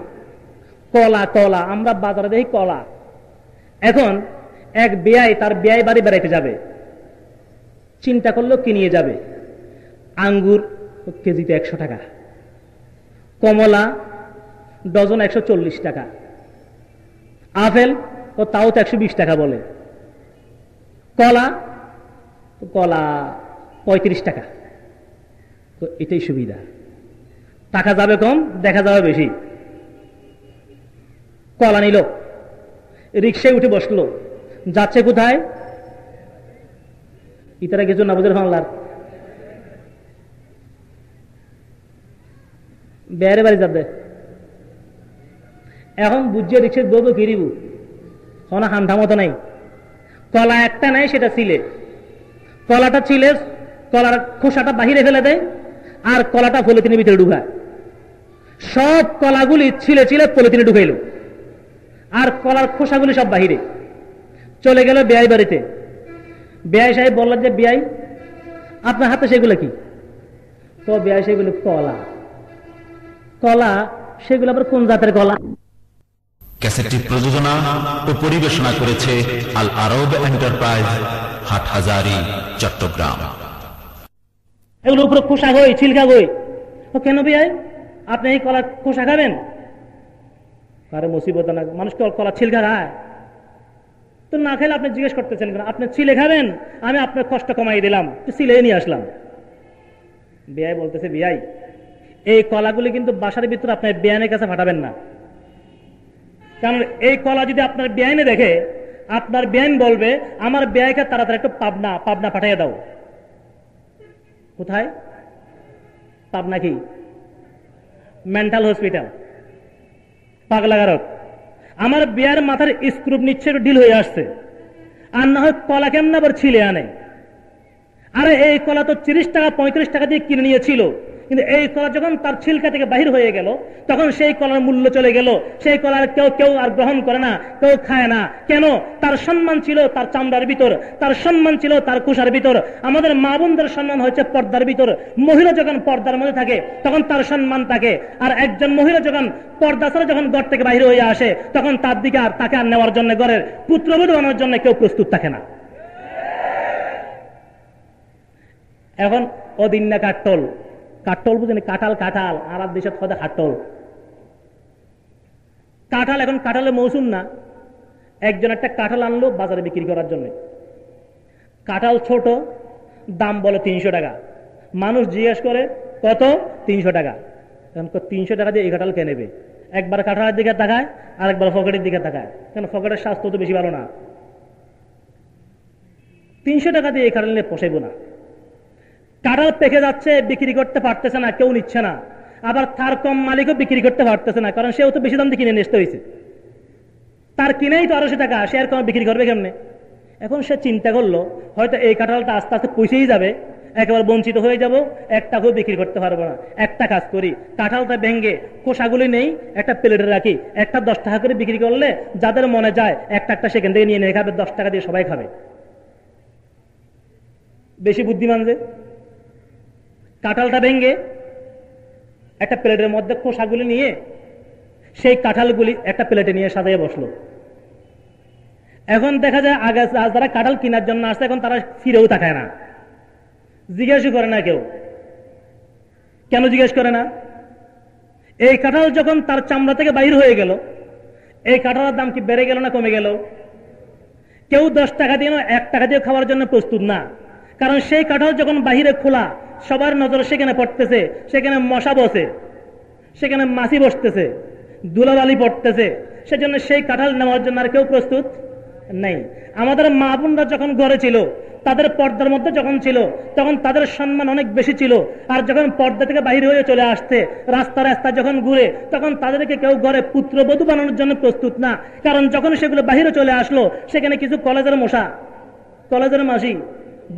কলা, কলা আমরা বাজারে দেখি কলা। এখন এক বেয়াই তার বেয়াই বাড়ি বেড়াইতে যাবে, চিন্তা করলো কি নিয়ে যাবে? আঙ্গুর কেজিতে 100 টাকা, কমলা ডজন 140 টাকা, আপেল ও তাও তো 120 টাকা বলে, কলা কলা 35 টাকা। তো এটাই সুবিধা, টাকা যাবে কম, দেখা যাবে বেশি। কলা নিল, রিক্সায় উঠে বসলো, যাচ্ছে কোথায়? ইতারা কিছু না বুঝে বাংলার বেড়ে বাড়ি যাবে। এখন বুঝছে রিক্সায় বলবো ফিরিব, কোনো হান্ডা মতো নাই। কলা একটা নাই, সেটা ছিলে, কলাটা ছিলে, কলার খোসাটা বাহিরে ফেলে দেয় আর কলাটা পলিথিনের ভিতরে ঢুকায়। সব কলাগুলি ছিলে ছিলে পলিথিনে ঢুকাইল আর কলার খোসাগুলি সব বাহিরে চলে গেল বেয়াই বাড়িতে। বেয়াই সাহেব বললেন যে বেয়াই আপনার হাতে সেগুলো কি? তো বেয়াই সেগুলো কলা। কলা সেগুলো আবার কোন জাতের কলা? ক্যাসেটটি প্রযোজনা ও পরিবেশনা করেছে আল আরব এন্টারপ্রাইজ, হাটহাজারী, চট্টগ্রাম। এগুলো উপরে খোসা গই, ছিলকা গই। তো কেন বেয়াই আপনি এই কলার খোসা খাবেন? আরে মুসিবত না, মানুষ কলা ছিলকা খায় তো, না খেলে আপনি জিজ্ঞেস করতেছেন কেন? আপনি ছিলে খাবেন, আমি আপনার কষ্ট কমাই দিলাম, ছিলে নিয়ে আসলাম। বেয়াই বলতেছে বেয়াই এই কলাগুলি কিন্তু বাসার ভিতরে আপনার বেয়ানের কাছে ফাটাবেন না, কারণ এই কলা যদি আপনার বেআইনে দেখে, আপনার বেআইন বলবে আমার বেআইকে তাড়াতাড়ি একটু পাবনা পাঠাইয়া দাও। কোথায়? পাবনা কি মেন্টাল হসপিটাল, পাগলাগারক। আমার বেয়ার মাথার স্ক্রুপ নিচ্ছে, ঢিল হয়ে আসছে, আর না হয় কলা কেমন আবার ছিলে আনে। আরে এই কলা তো 30 টাকা 35 টাকা দিয়ে কিনে নিয়েছিল, কিন্তু এই কলা যখন তার ছিলকা থেকে বাহির হয়ে গেল তখন সেই কলার মূল্য চলে গেল। সেই কলার কেউ আর গ্রহণ করে না, কেউ খায় না। কেন? তার সম্মান ছিল তার চামড়ার ভিতর, তার সম্মান ছিল তার কুশার ভিতর। আমাদের মা বোনদের সম্মান হচ্ছে পর্দার ভিতর। মহিলা যখন পর্দার মধ্যে থাকে তখন তার সম্মান থাকে, আর একজন মহিলা যখন পর্দা ছাড়া যখন ঘর থেকে বাহির হয়ে আসে তখন তার দিকে আর তাকে আর নেওয়ার জন্য, ঘরের পুত্রবধূ আনার জন্য কেউ প্রস্তুত থাকে না। এখন ওদিন না কাটল, কাটল বুঝেন? কাঁঠাল, কাঁঠাল আর দেশে খোদা কাটল, কাঁঠাল। এখন কাঁঠালের মৌসুম না, একজন একটা কাঁঠাল আনলো বাজারে বিক্রি করার জন্য। কাঁঠাল ছোট, দাম বলে 300 টাকা। মানুষ জিজ্ঞেস করে কত? 300 টাকা। 300 টাকা দিয়ে এই কাঁঠাল কে নেবে? একবার কাঁঠালের দিকে তাকায় আর একবার পকেটের দিকে তাকায়, কেন পকেটের স্বাস্থ্য তো বেশি ভালো না। 300 টাকা দিয়ে এই কাঁঠাল নিয়ে পোষাইব না। কাঁঠাল পেকে যাচ্ছে, বিক্রি করতে পারতেছে না, কেউ নিচ্ছে না। আবার তার কম মালিকও বিক্রি করতে পারতেছে না, কারণ সেও তো বেশি দাম দিয়ে কিনে নিতে হয়েছে। তার কিনেই তো 250 টাকা, সে আর কম বিক্রি করবে কেমনে? এখন সে চিন্তা করলো হয়তো এই কাঁঠালটা আস্তে আস্তে পয়সেই যাবে, একেবারে বঞ্চিত হয়ে যাব, এক টাকাও বিক্রি করতে পারবো না। একটা কাজ করি, কাঁঠালটা ভেঙে খোসাগুলি নেই, একটা প্লেটে রাখি, একটা 10 টাকা করে বিক্রি করলে যাদের মনে যায় একটা একটা সেখান থেকে নিয়ে খাবে, 10 টাকা দিয়ে সবাই খাবে। বেশি বুদ্ধিমান যে। কাঁঠালটা ভেঙে একটা প্লেটের মধ্যে খোসাগুলি নিয়ে সেই কাঁঠালগুলি একটা প্লেটে নিয়ে সাজিয়ে বসলো। এখন দেখা যায় আগে যারা কাঁঠাল কেনার জন্য আসছে এখন তারা ফিরেও তাকায় না, জিজ্ঞাসা করে না কেউ। কেন জিজ্ঞেস করে না? এই কাঁঠাল যখন তার চামড়া থেকে বাইর হয়ে গেল, এই কাঁঠালের দাম কি বেড়ে গেল না কমে গেল? কেউ 10 টাকা দিয়ে 1 টাকা দিয়ে খাওয়ার জন্য প্রস্তুত না, কারণ সেই কাঁঠাল যখন বাহিরে খোলা, সবার নজর সেখানে পড়তেছে, সেখানে মশা বসে, সেখানে মাছি বসতেছে, ধুলাবালি পড়তেছে, সেজন্য সেই কাঁঠাল নেওয়ার জন্য আর কেউ প্রস্তুত নেই। আমাদের মা বোনরা যখন ঘরে ছিল, তাদের পর্দার মধ্যে যখন ছিল তখন তাদের সম্মান অনেক বেশি ছিল, আর যখন পর্দা থেকে বাহির হয়ে চলে আসছে, রাস্তা রাস্তা যখন ঘুরে, তখন তাদেরকে কেউ ঘরে পুত্রবধূ বানানোর জন্য প্রস্তুত না, কারণ যখন সেগুলো বাহিরে চলে আসলো সেখানে কিছু কলেজের মশা, কলেজের মাসি,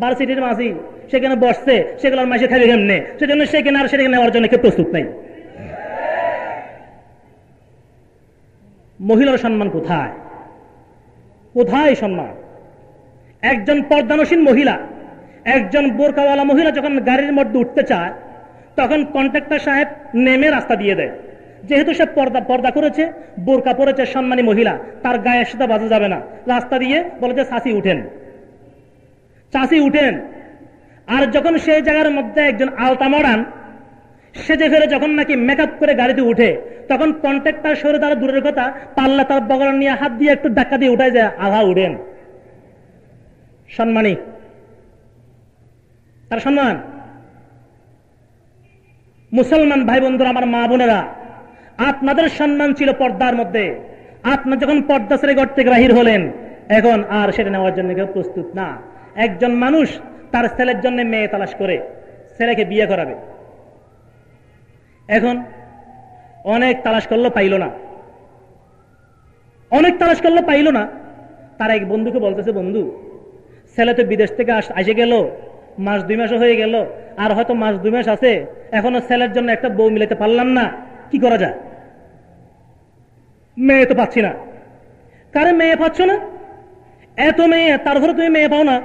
ভার্সিটির মাসি সেখানে বসছে, সেগুলোর মাসে খাবে কেমনে? সেজন্য সেখানে আর সেখানে নেওয়ার জন্য কেউ প্রস্তুত নাই। মহিলার সম্মান কোথায়? কোথায় সম্মান? একজন পর্দানসীন মহিলা, একজন বোরকাওয়ালা মহিলা যখন গাড়ির মধ্যে উঠতে চায় তখন কন্ট্রাক্টর সাহেব নেমে রাস্তা দিয়ে দেয়। যেহেতু সে পর্দা করেছে, বোরকা পরেছে, সম্মানী মহিলা, তার গায়ের সাথে বাজা যাবে না। রাস্তা দিয়ে বলে যে চাচি উঠেন, চাচি উঠেন। আর যখন সেই জায়গার মধ্যে একজন আলতা মডার্ন সেজে ফেলে যখন নাকি মেকআপ করে গাড়িতে উঠে, তখন কন্ট্রাক্টর সরে তারা দূরের কথা, পাল্লা তার বগল নিয়ে হাত দিয়ে একটু ধাক্কা দিয়ে উঠায় যায়, আঘা উঠেন। সম্মানী, তার সম্মান। মুসলমান ভাই বন্ধুরা, আমার মা বোনেরা, আপনাদের সম্মান ছিল পর্দার মধ্যে। আপনার যখন পর্দা ছেড়ে ঘর থেকে বাহির হলেন, এখন আর সেটা নেওয়ার জন্য কেউ প্রস্তুত না। একজন মানুষ তার ছেলের জন্য মেয়ে তালাশ করে ছেলেকে বিয়ে করাবে। এখন অনেক তালাশ করলো, পাইল না। অনেক তালাশ করলো, পাইল না। তার এক বন্ধুকে বলতেছে, বন্ধু, ছেলে তো বিদেশ থেকে আসে গেল, মাস 2 মাসও হয়ে গেল, আর হয়তো মাস 2 মাস আছে, এখনো ছেলের জন্য একটা বউ মিলাতে পারলাম না, কি করা যায়? মেয়ে তো পাচ্ছি না। কারে মেয়ে পাচ্ছ না? এত মেয়ে, তারপরে তুমি মেয়ে পাও না?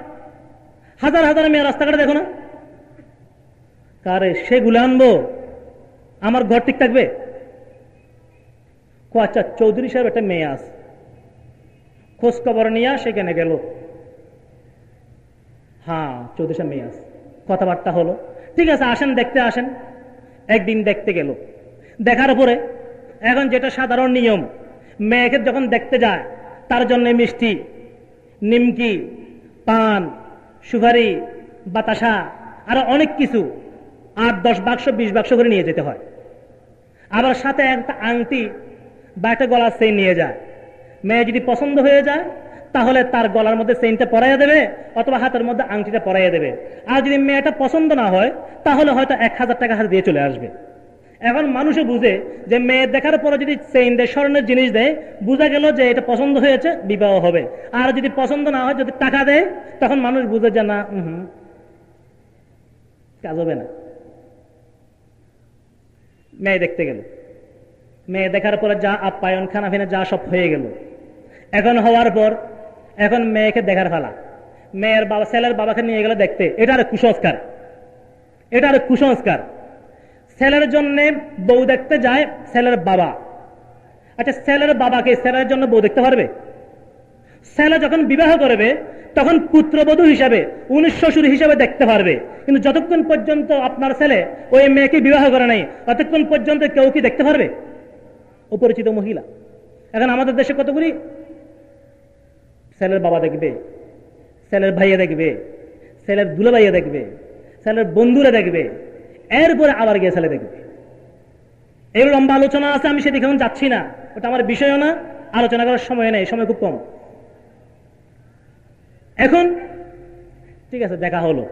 হাজার হাজার মেয়ে রাস্তাঘাটে দেখো না? কারে সেগুলো আনবো, আমার ঘর ঠিক থাকবে? আচ্ছা, চৌধুরী সাহেব একটা মেয়ে আছে, খোঁজ খবর নিয়ে সেখানে গেল। হ্যাঁ, চৌধুরী সাহেব মেয়ে আছে, কথাবার্তা হলো, ঠিক আছে, আসেন দেখতে আসেন। একদিন দেখতে গেল, দেখার পরে এখন যেটা সাধারণ নিয়ম, মেয়েকে যখন দেখতে যায় তার জন্য মিষ্টি, নিমকি, পান, সুপারি, বাতাসা, আরো অনেক কিছু 8-10 বাক্স 20 বাক্স করে নিয়ে যেতে হয়। আবার সাথে একটা আংটি বা একটা গলার চেইন নিয়ে যায়। মেয়ে যদি পছন্দ হয়ে যায় তাহলে তার গলার মধ্যে চেইনটা পরাইয়া দেবে, অথবা হাতের মধ্যে আংটিটা পরাইয়া দেবে। আর যদি মেয়েটা পছন্দ না হয় তাহলে হয়তো 1000 টাকা হাতে দিয়ে চলে আসবে। এখন মানুষও বুঝে যে মেয়ে দেখার পরে যদি চেইন দেয়, স্বর্ণের জিনিস দেয়, বোঝা গেল যে এটা পছন্দ হয়েছে, বিবাহ হবে। আর যদি পছন্দ না হয়, যদি টাকা দেয়, তখন মানুষ বুঝে যে না, কাজ হবে না। মেয়ে দেখতে গেল, মেয়ে দেখার পরে যা আপ্যায়ন, খানাফিনা যা সব হয়ে গেল। এখন হওয়ার পর এখন মেয়েকে দেখার ফেলা। মেয়ের বাবা, ছেলের বাবাকে নিয়ে গেল দেখতে। এটা আর কুসংস্কার, এটা আর কুসংস্কার। ছেলের জন্য বউ দেখতে যায় ছেলের বাবা। আচ্ছা, ছেলের বাবাকে ছেলের জন্য বউ দেখতে পারবে? ছেলে যখন বিবাহ করবে তখন পুত্রবধূ হিসাবে, উনি শ্বশুর হিসাবে দেখতে পারবে। কিন্তু যতক্ষণ পর্যন্ত আপনার ছেলে ওই মেয়েকে বিবাহ করে নাই, ততক্ষণ পর্যন্ত কেউ কি দেখতে পারবে? অপরিচিত মহিলা। এখন আমাদের দেশে কতগুলি ছেলের বাবা দেখবে, ছেলের ভাইয়া দেখবে, ছেলের দুলাভাইয়া দেখবে, ছেলের বন্ধুরা দেখবে, এরপরে আবার গিয়ে ছেলে দেখবে। এর লম্বা আলোচনা আছে, আমি সেদিকে এখন যাচ্ছি না, ওটা আমার বিষয়ও না, আলোচনা করার সময় নেই, সময় খুব কম। এখন ঠিক আছে, দেখা হলো।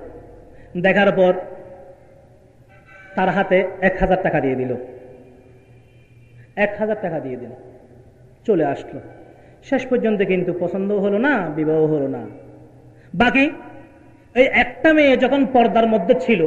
দেখার পর তার হাতে 1000 টাকা দিয়ে দিল, 1000 টাকা দিয়ে দিল, চলে আসলো। শেষ পর্যন্ত কিন্তু পছন্দ হলো না, বিবাহ হলো না। বাকি এই একটা মেয়ে যখন পর্দার মধ্যে ছিল,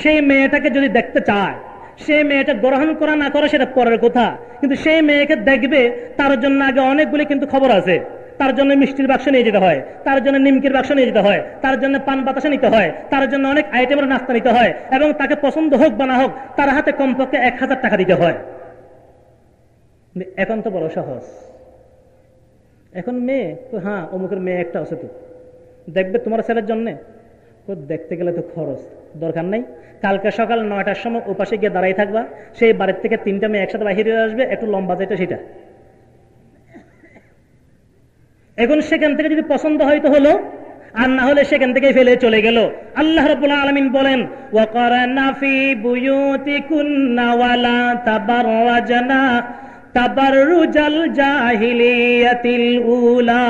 সেই মেয়েটাকে যদি দেখতে চায়, সেই মেয়েটা গ্রহণ করা না করে সেটা পরের কথা, কিন্তু সেই মেয়েকে দেখবে তার জন্য আগে অনেকগুলি কিন্তু খবর আছে। তার জন্য মিষ্টির বাক্স নিয়ে যেতে হয়, তার জন্য নিমকির বাক্স নিয়ে যেতে হয়, তার জন্য পান বাতাসা নিতে হয়, তার জন্য অনেক আইটেমের নাস্তা নিতে হয়, এবং তাকে পছন্দ হোক বা না হোক তার হাতে কমপক্ষে 1000 টাকা দিতে হয়। এখন তো বড় সহজ। এখন মেয়ে তো, হ্যাঁ অমুকের মেয়ে একটা আছে, তো দেখবে তোমার ছেলের জন্যে, দেখতে গেলে তো খরচ, দরকার নাই। কালকে সকাল 9টার সময় ওপাশে গিয়ে দাঁড়াই থাকবা, সেই বাড়ির থেকে 3টা মেয়ে একসাথে বাহিরে আসবে, একটু লম্বা যেটা সেটা। এখন সেখান থেকে যদি পছন্দ হয়তো হলো, আর না হলে সেখান থেকে ফেলে চলে গেল। আল্লাহ রাব্বুল আলামিন বলেন, ওয়াকারনা ফি বুয়ুতিকুন্না ওয়ালা তাবাররাজনা তাবাররুজাল জাহিলিয়াতিল উলা।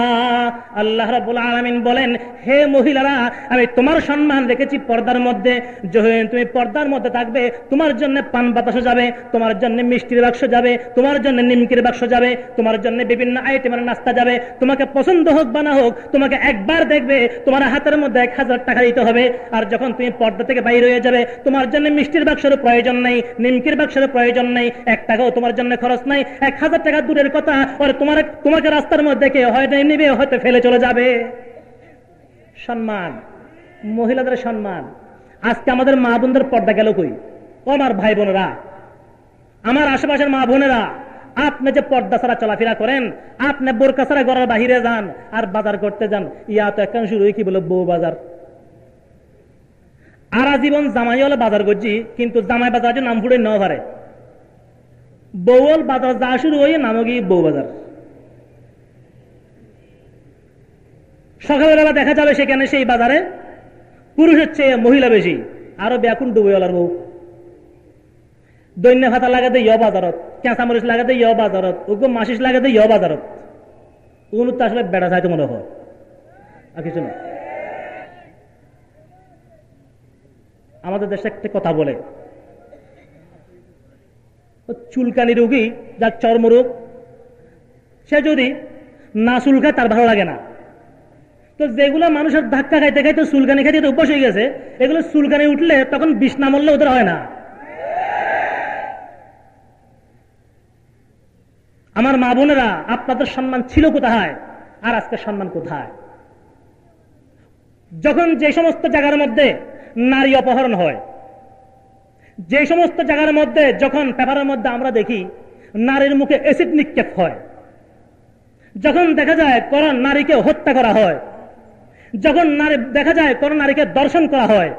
আল্লাহ রাব্বুল আলামিন বলেন, হে মহিলারা, আমি তোমার সম্মান রেখেছি পর্দার মধ্যে। যখন তুমি পর্দার মধ্যে থাকবে, তোমার জন্য পান বাতাসা যাবে, তোমার জন্য মিষ্টির বাক্স যাবে, তোমার জন্য নিমকির বাক্স যাবে, তোমার জন্য বিভিন্ন আইটেমের নাস্তা যাবে। তোমাকে পছন্দ হোক বা না হোক, তোমাকে একবার দেখবে, তোমার হাতের মধ্যে 1000 টাকা দিতে হবে। আর যখন তুমি পর্দা থেকে বাইরে হয়ে যাবে, তোমার জন্য মিষ্টির বাক্সের প্রয়োজন নেই, নিমকির বাক্সের প্রয়োজন নেই, 1 টাকাও তোমার জন্য খরচ নাই। 1000 টাকা দূরের কথা, আর তোমাকে রাস্তার মধ্যে কে হয়তো নিবে, হয়তো ফেলে চলে যাবে। সম্মান, মহিলাদের সম্মান। আজকে আমাদের মা বোনদের পর্দা গেল কই? ও আমার ভাই বোনেরা, আমার আশেপাশের মা বোনেরা, আপনি যে পর্দা ছাড়া চলাফেরা করেন, আপনি বোরকা ছাড়া ঘরের বাহিরে যান আর বাজার করতে যান, ইয়া তো এখন শুরু কি বলে বউ বাজার। আর জীবন জামাই হলে বাজার করছি, কিন্তু জামাই বাজার যে নাম ফুটে নেওয়া পারে, বউল বাজার যা শুরু হয়ে নামও গিয়ে বউ বাজার। সকালবেলা দেখা যাবে সেখানে সেই বাজারে পুরুষের চেয়ে মহিলা বেশি, আরো ব্যাকুণ ডুবেওয়ালার বউ। দৈন্য ভাতা লাগাতে ইয় বাজারত, কেঁচামরিচ লাগাতে ইয় বাজারত, ওকে মাসিস লাগাতে ইয় বাজারত। ওগুলো তো আসলে বেড়া চাইতে মনে হয় আর কিছু না। আমাদের দেশে একটা কথা বলে, চুলকানি রোগী যার চর্মরোগ, সে যদি না চুলকায় তার ভালো লাগে না। তো যেগুলো মানুষের ধাক্কা খাইতে খাইতে চুলকানি খাইতে অভ্যাস হয়ে গেছে, এগুলো চুলকানি উঠলে তখন বিষ না মরলে ওদের হয় না। আমার মা বোনেরা, আপনাদের সম্মান ছিল কোথায় আর আজকে সম্মান কোথায়? যখন যে সমস্ত জায়গার মধ্যে নারী অপহরণ হয়, যে সমস্ত জায়গার মধ্যে যখন পেপারের মধ্যে আমরা দেখি নারীর মুখে অ্যাসিড নিক্ষেপ হয়, যখন দেখা যায় কোন নারীকে হত্যা করা হয়, যখন দেখা যায় কোন নারীকে দর্শন করা হয়,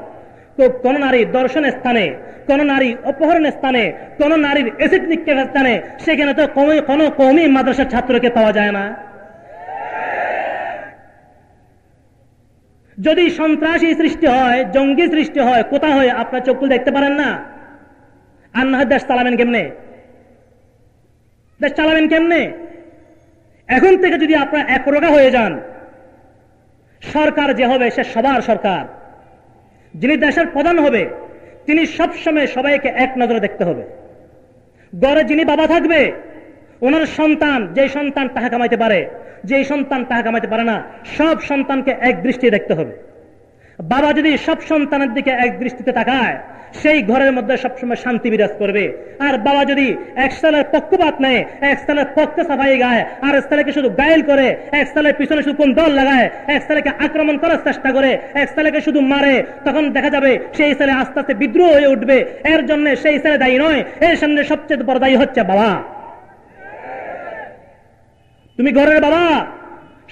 তো কোন নারী দর্শনের স্থানে, কোন নারী অপহরণের স্থানে, কোন নারীর অ্যাসিড নিক্ষেপের স্থানে, সেখানে তো কোন কওমি মাদ্রাসার ছাত্রকে পাওয়া যায় না। যদি সন্ত্রাসী সৃষ্টি হয়, জঙ্গি সৃষ্টি হয়, কোথা হয় আপনার চোখ তুলে দেখতে পারেন না? আর না হয় দেশ চালাবেন কেমনে? দেশ চালাবেন কেমনে? এখন থেকে যদি আপনারা একরোগা হয়ে যান, সরকার যে হবে সে সবার সরকার, যিনি দেশের প্রধান হবে তিনি সবসময় সবাইকে এক নজরে দেখতে হবে। ঘরে যিনি বাবা থাকবে, ওনার সন্তান, যে সন্তান টাকা কামাইতে পারে, যে সন্তান টাকা কামাইতে পারে না, সব সন্তানকে এক দৃষ্টিতে দেখতে হবে। বাবা যদি সব সন্তানের দিকে এক দৃষ্টিতে তাকায়, সেই ঘরের মধ্যে সবসময় শান্তি বিরাজ করবে। আর বাবা যদি এক ছেলের পক্ষপাত নেয়, এক ছেলের পক্ষে সাফাই গায়, আর এক ছেলেকে শুধু গায়েল করে, এক ছেলের পিছনে শুধু কোন দল লাগায়, এক ছেলেকে আক্রমণ করার চেষ্টা করে, এক ছেলেকে শুধু মারে, তখন দেখা যাবে সেই ছেলে আস্তে আস্তে বিদ্রোহ হয়ে উঠবে। এর জন্য সেই ছেলে দায়ী নয়, এর সামনে সবচেয়ে বড় দায়ী হচ্ছে বাবা। তুমি ঘরের বাবা,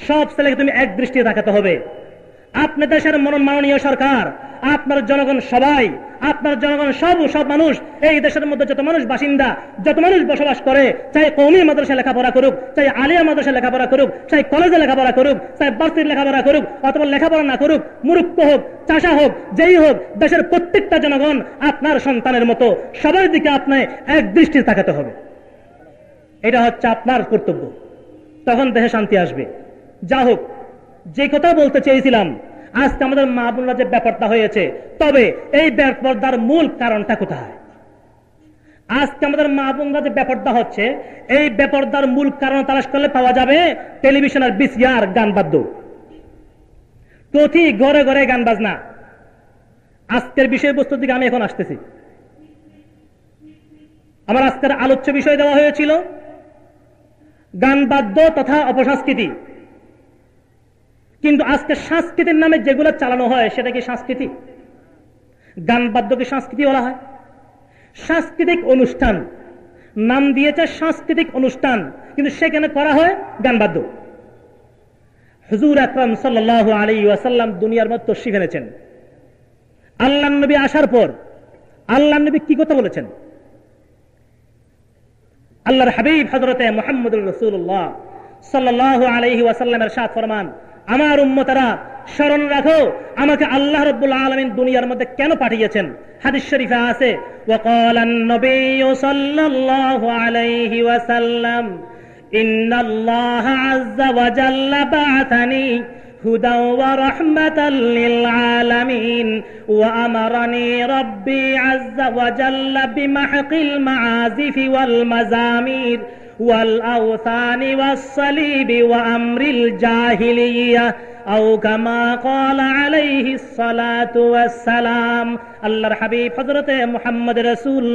সব ছেলেকে তুমি এক দৃষ্টিতে তাকাতে হবে। আপনার দেশের মাননীয় সরকার, আপনার জনগণ সবাই, আপনার জনগণ সব মানুষ, এই দেশের মধ্যে যত মানুষ বাসিন্দা, যত মানুষ বসবাস করে, চাই কওমি মাদ্রাসায় লেখাপড়া করুক, চাই আলিয়া মাদ্রাসায় লেখাপড়া করুক, চাই কলেজে লেখাপড়া করুক, চাই ভার্সিটির লেখাপড়া করুক, অথবা লেখাপড়া না করুক, মূর্খ হোক, চাষা হোক, যেই হোক, দেশের প্রত্যেকটা জনগণ আপনার সন্তানের মতো, সবার দিকে আপনার এক দৃষ্টিতে তাকাতে হবে। এটা হচ্ছে আপনার কর্তব্য, তখন দেশে শান্তি আসবে। যা হোক, যে কথা বলতে চেয়েছিলাম, আজকে আমাদের মা বোনরা যে ব্যাপারটা হয়েছে, তবে এই ব্যাপারটার মূল কারণটা কোথায়? আজকে আমাদের মা বোনরা যে ব্যাপারটা হচ্ছে, এই ব্যাপারটার মূল কারণ তালাশ করলে পাওয়া যাবে টেলিভিশনের VCR গান বাদ্য, প্রতি ঘরে ঘরে গান বাজনা। আজকের বিষয়বস্তুর দিকে আমি এখন আসতেছি। আমার আজকের আলোচ্য বিষয় দেওয়া হয়েছিল গান বাদ্য তথা অপসংস্কৃতি। কিন্তু আজকে সংস্কৃতির নামে যেগুলো চালানো হয় সেটা কি সংস্কৃতি? গান বাদ্যকে সংস্কৃতি বলা হয়? সাংস্কৃতিক অনুষ্ঠান নাম দিয়েছে সাংস্কৃতিক অনুষ্ঠান, কিন্তু সেখানে করা হয় গান বাদ্য। হুজুর আকরাম সাল্লাল্লাহু আলাইহি ওয়াসাল্লাম দুনিয়ার মধ্যে তশরিফ এনেছেন। আল্লাহর নবী আসার পর আল্লাহর নবী কি কথা বলেছেন? আল্লাহর হাবিব হযরতে মুহাম্মদুর রাসূলুল্লাহ সাল্লাল্লাহু আলাইহি ওয়াসাল্লামের ইরশাদ ফরমান, আমার উম্মতেরা স্মরণ রাখো আমাকে আল্লাহ রাব্বুল আলামিন দুনিয়ার মধ্যে কেন পাঠিয়েছেন। হাদিস শরীফে আছে, ওয়াকালান নবিয়্যু সাল্লাল্লাহু আলাইহি ওয়াসাল্লাম ইন্নাল্লাহা আযযা ওয়া জাল্লা বা'আথানি হুদাও ওয়া রাহমাতাল লিল আলামিন ওয়া আমারানি রাব্বি আযযা ওয়া জাল্লা বিমাহকিল মাআযিফি ওয়াল মাযামির والأوثان والصليب وأمر الجاهلية আও কামা ক্বালা আলাইহিস সালাতু ওয়াস সালাম। আল্লাহর হাবিব হযরতে মুহাম্মদ রাসূল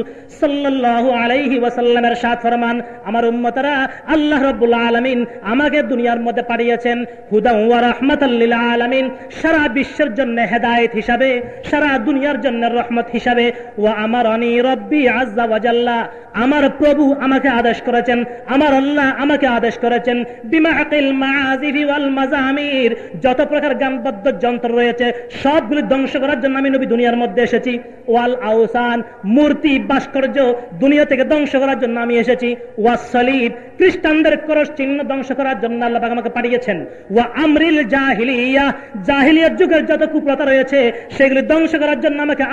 সাল্লাল্লাহু আলাইহি ওয়াসাল্লাম ইরশাদ ফরমান, আমার উম্মতরা, আল্লাহ রাব্বুল আলামিন আমাকে দুনিয়ার মধ্যে পাঠিয়েছেন হুদা ওয়া রাহমাতাল লিল আলামিন, সারা বিশ্বের জন্য হেদায়েত হিসাবে, সারা দুনিয়ার জন্য রহমত হিসাবে। ওয়া আমারানি রব্বি আযজা ওয়া জাল্লা, আমার প্রভু আমাকে আদেশ করেছেন, আমার আল্লাহ আমাকে আদেশ করেছেন, বিমাকিল মাআজিফি ওয়াল মাজামির, যত প্রকার গানবাদ্য যন্ত্র রয়েছে সবগুলো ধ্বংস করার জন্য আমি নবী দুনিয়ার মধ্যে এসেছি। ওয়াল আওসান, মূর্তি ভাস্কর্য দুনিয়া থেকে ধ্বংস করার জন্য আমি এসেছি। ওয়াস সালিব, খ্রিস্টানদের ক্রস চিহ্ন ধ্বংস করার জন্য আল্লাহ পাক আমাকে পাঠিয়েছেন। ওয়া আমরিল জাহিলিয়া, জাহিলিয়ার যুগের যত কুপ্রথা রয়েছে সেগুলি ধ্বংস করার জন্য আমাকে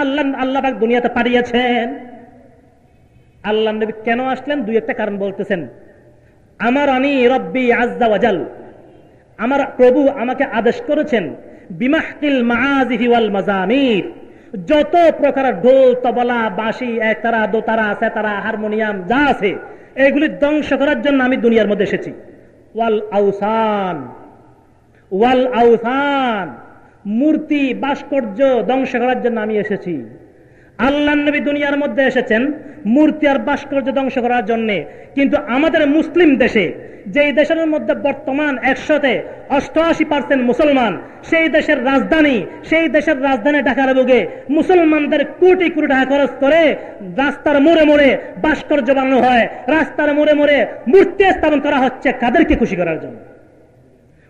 আল্লাহ পাক দুনিয়াতে পাঠিয়েছেন। আল্লাহ নবী কেন আসলেন? দুই একটা কারণ বলতেছেন। আমারানি রব্বি আযজা ওয়া জাল, আমার প্রভু আমাকে আদেশ করেছেন বিমাহকিল মাআজিফি ওয়াল মাজামির, যত প্রকার ঢোল, তবলা, বাঁশি, একতারা, দোতারা, সেতারা, হারমোনিয়াম যা আছে এগুলি ধ্বংস করার জন্য আমি দুনিয়ার মধ্যে এসেছি। ওয়াল আওসান, ওয়াল আওসান, মূর্তি ভাস্কর্য ধ্বংস করার জন্য আমি এসেছি। আল্লাহ নবী দুনিয়ার মধ্যে এসেছেন মূর্তি আর ভাস্কর্য ধ্বংস করার জন্য। কিন্তু আমাদের মুসলিম দেশে, যেই দেশের মধ্যে বর্তমান 188% মুসলমান, সেই দেশের রাজধানী ঢাকার বুকে মুসলমানদের কোটি কোটি টাকা খরচ করে রাস্তার মোড়ে মোড়ে ভাস্কর্য বানানো হয়, রাস্তার মোড়ে মোড়ে মূর্তি স্থাপন করা হচ্ছে কাদেরকে খুশি করার জন্য।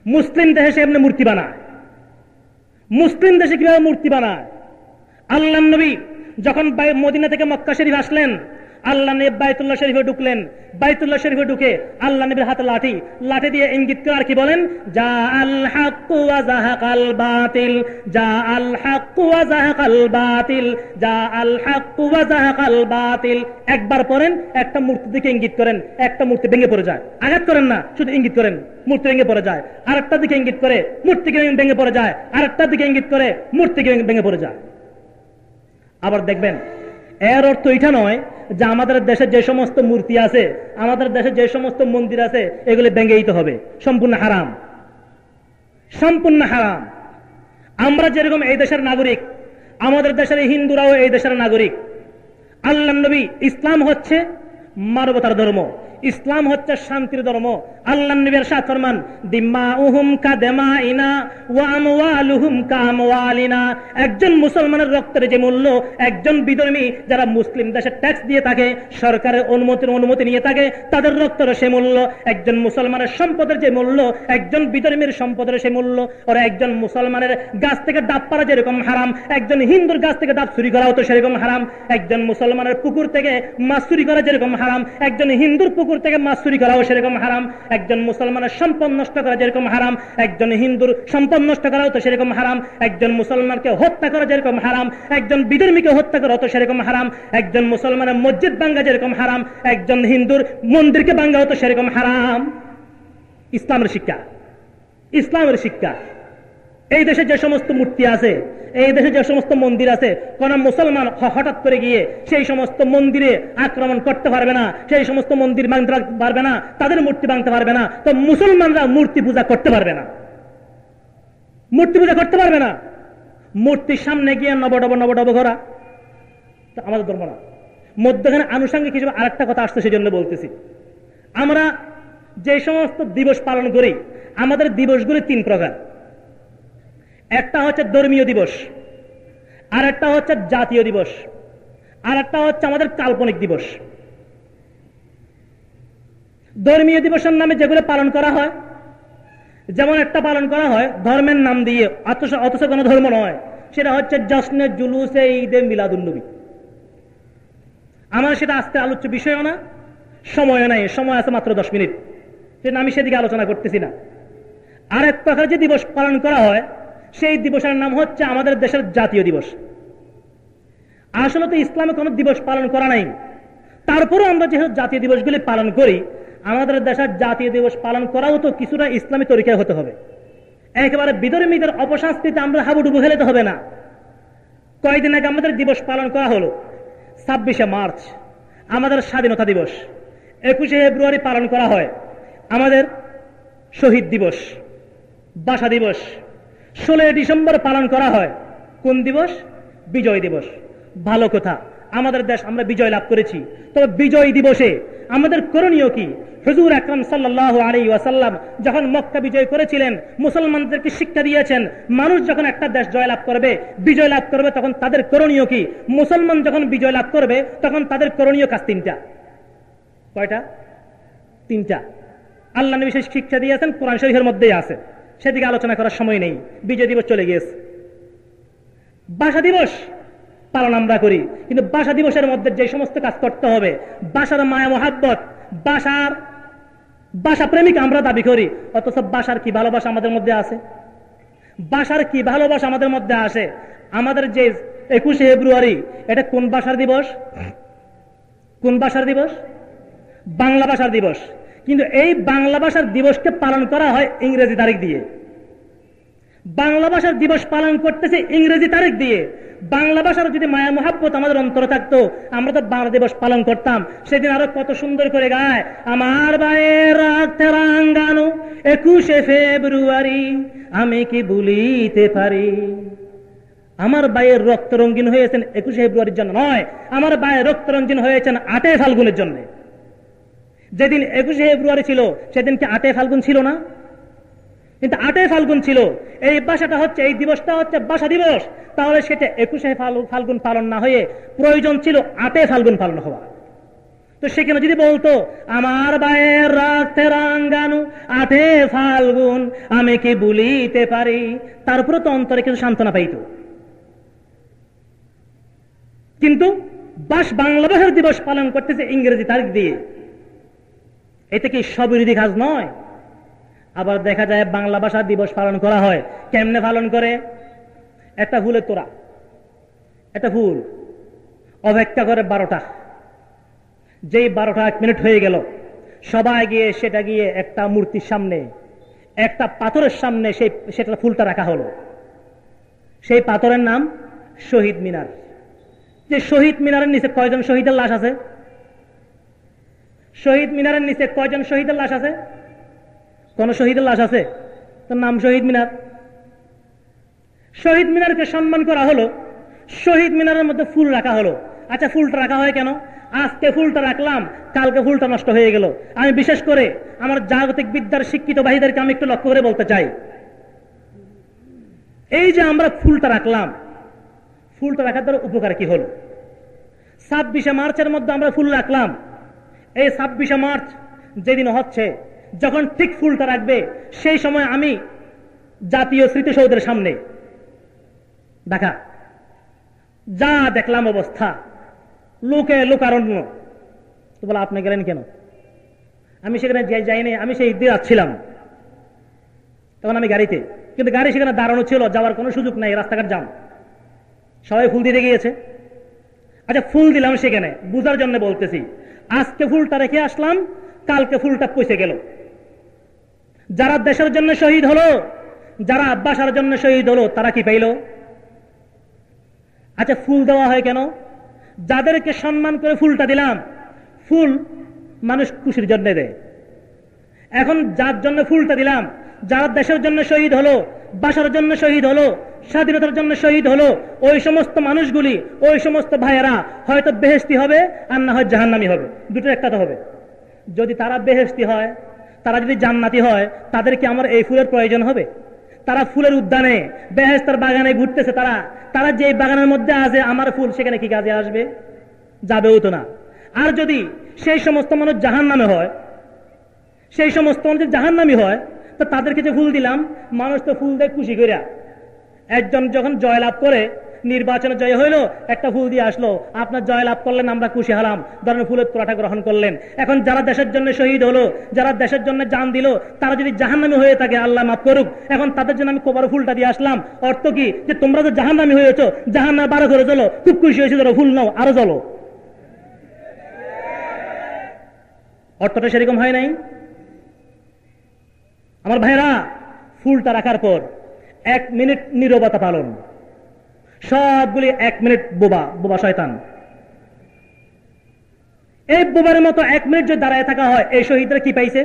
মুসলিম দেশে সে এমনি মূর্তি বানায়। মুসলিম দেশে কিভাবে মূর্তি বানায়? আল্লাহ নবী যখন মদিনা থেকে মক্কা শরীফ আসলেন, আল্লাহ নবী বাইতুল্লাহ শরীফে ঢুকলেন। বাইতুল্লাহ শরীফে ঢুকে আল্লাহ নবীর হাতে লাঠি দিয়ে ইঙ্গিত করে আর কি বলেন? জা আল হাক্কু ওয়া যাহাকাল বাতিল, জা আল হাক্কু ওয়া যাহাকাল বাতিল, জা আল হাক্কু ওয়া যাহাকাল বাতিল। একবার পড়েন, একটা মূর্তির দিকে ইঙ্গিত করেন, একটা মূর্তি ভেঙে পড়ে যায়। আঘাত করেন না, শুধু ইঙ্গিত করেন, মূর্তি ভেঙে পড়ে যায়। আরেকটা দিকে ইঙ্গিত করে, মূর্তি ভেঙে পড়ে যায়। আরেকটা দিকে ইঙ্গিত করে, মূর্তি ভেঙে পড়ে যায়। আবার দেখবেন, এর অর্থ এটা নয় যে আমাদের দেশে যে সমস্ত মূর্তি আছে, আমাদের দেশে যে সমস্ত মন্দির আছে এগুলি ভেঙে দিতে হবে। সম্পূর্ণ হারাম, সম্পূর্ণ হারাম। আমরা যেরকম এই দেশের নাগরিক, আমাদের দেশের হিন্দুরাও এই দেশের নাগরিক। আল্লাহ নবী, ইসলাম হচ্ছে মানবতার ধর্ম, ইসলাম হচ্ছে শান্তির ধর্ম। আল্লাহ নবী ইরশাদ ফরমান, দিমাউহুম কাদামাইনা ওয়া আমওয়ালুহুম কামওয়ালিনা। একজন মুসলমানের রক্তের যে মূল্য, একজন বিধর্মী যারা মুসলিম দেশে ট্যাক্স দিয়ে থাকে, সরকারের অনুমতি নিয়ে থাকে, তাদের রক্তের সে মূল্য। একজন মুসলমানের সম্পদের যে মূল্য, একজন বিধর্মীর সম্পদের সে মূল্য। আর একজন মুসলমানের গাছ থেকে ডাব পাড়া যেরকম হারাম, একজন হিন্দুর গাছ থেকে ডাব চুরি করাও তো সেরকম হারাম। একজন মুসলমানের পুকুর থেকে মাছ চুরি করা যেরকম হারাম, একজন হিন্দুর পুকুর থেকে মাছ চুরি করাও সেরকম হারাম। একজন মুসলমানের সম্পদ নষ্ট করা যেরকম হারাম, একজন হিন্দুর সম্পদ নষ্ট করাও তো সেরকম হারাম। একজন মুসলমানকে হত্যা করা যেরকম হারাম, একজন বিধর্মীকে হত্যা করা তো সেরকম হারাম। একজন মুসলমানের মসজিদ ভাঙ্গা যেরকম হারাম, একজন হিন্দুর মন্দিরকে ভাঙ্গা তো সেরকম হারাম। ইসলামের শিক্ষা, ইসলামের শিক্ষা। এই দেশে যে সমস্ত মূর্তি আছে, এই দেশে যে সমস্ত মন্দির আছে, কোন মুসলমান হঠাৎ করে গিয়ে সেই সমস্ত মন্দিরে আক্রমণ করতে পারবে না, সেই সমস্ত মন্দির ভাঙতে পারবে না, তাদের মূর্তি ভাঙতে পারবে না। তো মুসলমানরা মূর্তি পূজা করতে পারবে না, মূর্তি পূজা করতে পারবে না। মূর্তির সামনে গিয়ে নবডব ঘোরা আমাদের ধর্ম না। মধ্যখানে আনুষঙ্গিক হিসেবে আরেকটা কথা আসছে, সেই জন্য বলতেছি। আমরা যে সমস্ত দিবস পালন করি, আমাদের দিবসগুলি 3 প্রকার। একটা হচ্ছে ধর্মীয় দিবস, আর একটা হচ্ছে জাতীয় দিবস, আর একটা হচ্ছে আমাদের কাল্পনিক দিবস। ধর্মীয় দিবসের নামে যেগুলো পালন করা হয়, যেমন একটা পালন করা হয় ধর্মের নাম দিয়ে, অথচ কোনো ধর্ম নয়, সেটা হচ্ছে জশ্নে জুলুসে ঈদে মিলাদুন্নবী। আমার সেটা আজকে আলোচ্য বিষয়ও না, সময় নাই, সময় আছে মাত্র 10 মিনিট, সেটা আমি সেদিকে আলোচনা করতেছি না। আর এক প্রকার যে দিবস পালন করা হয়, সেই দিবসের নাম হচ্ছে আমাদের দেশের জাতীয় দিবস। আসলে তো ইসলামে কোনো দিবস পালন করা নাই, তারপরেও আমরা যেহেতু জাতীয় দিবসগুলি পালন করি, আমাদের দেশের জাতীয় দিবস পালন করাও তো কিছুটা ইসলামী তরিকায় হতে হবে। একেবারে বিধর্মীদের অপসংস্কৃতি আমরা হাবুডুবু খেলেতে হবে না। কয়েকদিন আগে আমাদের দিবস পালন করা হলো 26শে মার্চ, আমাদের স্বাধীনতা দিবস। 21শে ফেব্রুয়ারি পালন করা হয় আমাদের শহীদ দিবস, ভাষা দিবস, 16 ডিসেম্বর পালন করা হয় কোন দিবস? বিজয় দিবস। ভালো কথা, আমাদের দেশ আমরা বিজয় লাভ করেছি, তবে বিজয় দিবসে আমাদের করণীয় কি? হুজুর আকরাম সাল্লাল্লাহু আলাইহি ওয়াসাল্লাম যখন মক্কা বিজয় করেছিলেন, মুসলমানদেরকে শিক্ষা দিয়েছেন মানুষ যখন একটা দেশ জয়লাভ করবে, বিজয় লাভ করবে, তখন তাদের করণীয় কি? মুসলমান যখন বিজয় লাভ করবে তখন তাদের করণীয় কাজ তিনটা। কয়টা? তিনটা। আল্লাহ নবী বিশেষ শিক্ষা দিয়েছেন, কোরআন শরীফের মধ্যেই আছে, সেদিকে আলোচনা করার সময় নেই, বিজয় দিবস চলে গিয়েছে। ভাষা দিবস পালন আমরা করি, কিন্তু ভাষা দিবসের মধ্যে যে সমস্ত কাজ করতে হবে, ভাষার মায়া মোহাব্বত, ভাষা প্রেমিক আমরা দাবি করি, অথচ ভাষার কি ভালোবাসা আমাদের মধ্যে আছে? ভাষার কি ভালোবাসা আমাদের মধ্যে আসে? আমাদের যে 21শে ফেব্রুয়ারি, এটা কোন ভাষার দিবস? কোন ভাষার দিবস? বাংলা ভাষার দিবস। কিন্তু এই বাংলা ভাষার দিবসকে পালন করা হয় ইংরেজি তারিখ দিয়ে। বাংলা ভাষার দিবস পালন করতেছে ইংরেজি তারিখ দিয়ে। বাংলা ভাষার যদি মায়া মোহাব্বত আমাদের অন্তরে থাকতো, আমরা তো বাংলা দিবস পালন করতাম। সেদিন আরো কত সুন্দর করে গায়, আমার ভাইয়ের রাখতে রাঙ্গানো 21শে ফেব্রুয়ারি আমি কি ভুলিতে পারি। আমার ভাইয়ের রক্ত রঙিন হয়েছেন 21শে ফেব্রুয়ারির জন্য নয়, আমার ভাইয়ের রক্ত রঙিন হয়েছেন 8 ফাল্গুনের জন্য। যেদিন 21শে ফেব্রুয়ারি ছিল সেদিন কি 8 ফাল্গুন ছিল না? কিন্তু 8 ফাল্গুন ছিল। এই ভাষাটা হচ্ছে, এই দিবসটা হচ্ছে ভাষা দিবস, তাহলে সেটা 21শে ফাল্গুন পালন না হয়ে প্রয়োজন ছিল 8 ফাল্গুন পালন হওয়া। তো সেখানে যদি বলতো আমার ভাইয়ের রাখতে রাঙ্গানু 8 ফাল্গুন আমি কি ভুলিতে পারি, তারপরে তো অন্তরে কিছু সান্ত্বনা পাইত। কিন্তু বাংলা ভাষার দিবস পালন করতেছে ইংরেজি তারিখ দিয়ে, এতে কি স্ববিরোধী কাজ নয়? আবার দেখা যায় বাংলা ভাষা দিবস পালন করা হয়, কেমনে পালন করে? একটা ফুলের তোড়া, একটা ফুল অপেক্ষা করে 12টা, যেই 12টা 1 মিনিট হয়ে গেল, সবাই গিয়ে সেটা গিয়ে একটা মূর্তির সামনে, একটা পাথরের সামনে সেটা ফুলটা রাখা হলো। সেই পাথরের নাম শহীদ মিনার। যে শহীদ মিনারের নিচে কয়জন শহীদের লাশ আছে? শহীদ মিনারের নিচে কয়জন শহীদের লাশ আছে? কোন শহীদের লাশ আছে? তার নাম শহীদ মিনার। শহীদ মিনারকে সম্মান করা হলো, শহীদ মিনারের মধ্যে ফুল রাখা হলো। আচ্ছা, ফুলটা রাখা হয় কেন? আজকে ফুলটা রাখলাম, কালকে ফুলটা নষ্ট হয়ে গেল। আমি বিশেষ করে আমার জাগতিক বিদ্যার শিক্ষিত ভাইদেরকে আমি একটু লক্ষ্য করে বলতে চাই, এই যে আমরা ফুলটা রাখলাম, ফুলটা রাখার দ্বারা উপকার কি হলো? 26শে মার্চের মধ্যে আমরা ফুল রাখলাম, এই 26শে মার্চ যেদিন হচ্ছে, যখন ঠিক ফুলটা রাখবে, সেই সময় আমি জাতীয় স্মৃতিসৌধের সামনে দেখা যা দেখলাম অবস্থা, লোকে লোকারণ্য। তো বলে আপনি গেলেন কেন? আমি সেখানে যাইনি, আমি সেই দিকে যাচ্ছিলাম, তখন আমি গাড়িতে, কিন্তু গাড়ি সেখানে দাঁড়ানো ছিল, যাওয়ার কোনো সুযোগ নাই, রাস্তাঘাট জাম, সবাই ফুল দিতে গিয়েছে। আচ্ছা, ফুল দিলাম সেখানে, বুঝার জন্য বলতেছি, আজকে ফুলটা রেখে আসলাম, কালকে ফুলটা পচে গেল। যারা দেশের জন্য শহীদ হলো, যারা ভাষার জন্য শহীদ হলো, তারা কি পাইল? আচ্ছা, ফুল দেওয়া হয় কেন? যাদেরকে সম্মান করে ফুলটা দিলাম, ফুল মানুষ খুশির জন্য দেয়। এখন যার জন্য ফুলটা দিলাম, যারা দেশের জন্য শহীদ হলো, ভাষার জন্য শহীদ হলো, স্বাধীনতার জন্য শহীদ হলো, ওই সমস্ত মানুষগুলি, ওই সমস্ত ভাইয়েরা হয়তো বেহেশতি হবে, আর না হয় জাহান্নামী হবে, দুটোর একটা তো হবে। যদি তারা বেহেশতি হয়, তারা যদি জান্নাতি হয়, তাদেরকে আমার এই ফুলের প্রয়োজন হবে? তারা ফুলের উদ্যানে, বেহেশতের বাগানে ঘুরতেছে, তারা যে বাগানের মধ্যে আছে, আমার ফুল সেখানে কি কাজে আসবে? যাবেও তো না। আর যদি সেই সমস্ত মানুষ জাহান্নামে হয়, সেই সমস্ত মানুষ জাহান্নামী হয়, তো তাদেরকে যে ফুল দিলাম, মানুষ তো ফুল দিয়ে খুশি করিয়া, একজন যখন জয়লাভ করে, নির্বাচনে জয় হইল, একটা ফুল দিয়ে আসলো, আপনার জয়লাভ করলেন, আমরা খুশি হলাম, ধরেন ফুলের তোড়াটা গ্রহণ করলেন। এখন যারা দেশের জন্য শহীদ হলো, যারা দেশের জন্য জান দিল, তারা যদি জাহান্নামী হয়ে থাকে, আল্লাহ মাফ করুক, এখন তাদের জন্য আমি কোবর ফুলটা দিয়ে আসলাম। অর্থ কি? যে তোমরা তো জাহান্নামী হয়েছো, জাহান্নাম 12 করে চলো, খুব খুশি হয়েছে, ধরো ফুল নাও, আরো চলো। অর্থটা সেরকম হয় নাই। আমার ভাইরা, ফুলটা রাখার পর 1 মিনিট নীরবতা পালন, সবগুলি 1 মিনিট বোবা শয়তান। এই বোবার মতো 1 মিনিট যদি দাঁড়ায় থাকা হয়, এই শহীদরা কি পাইছে?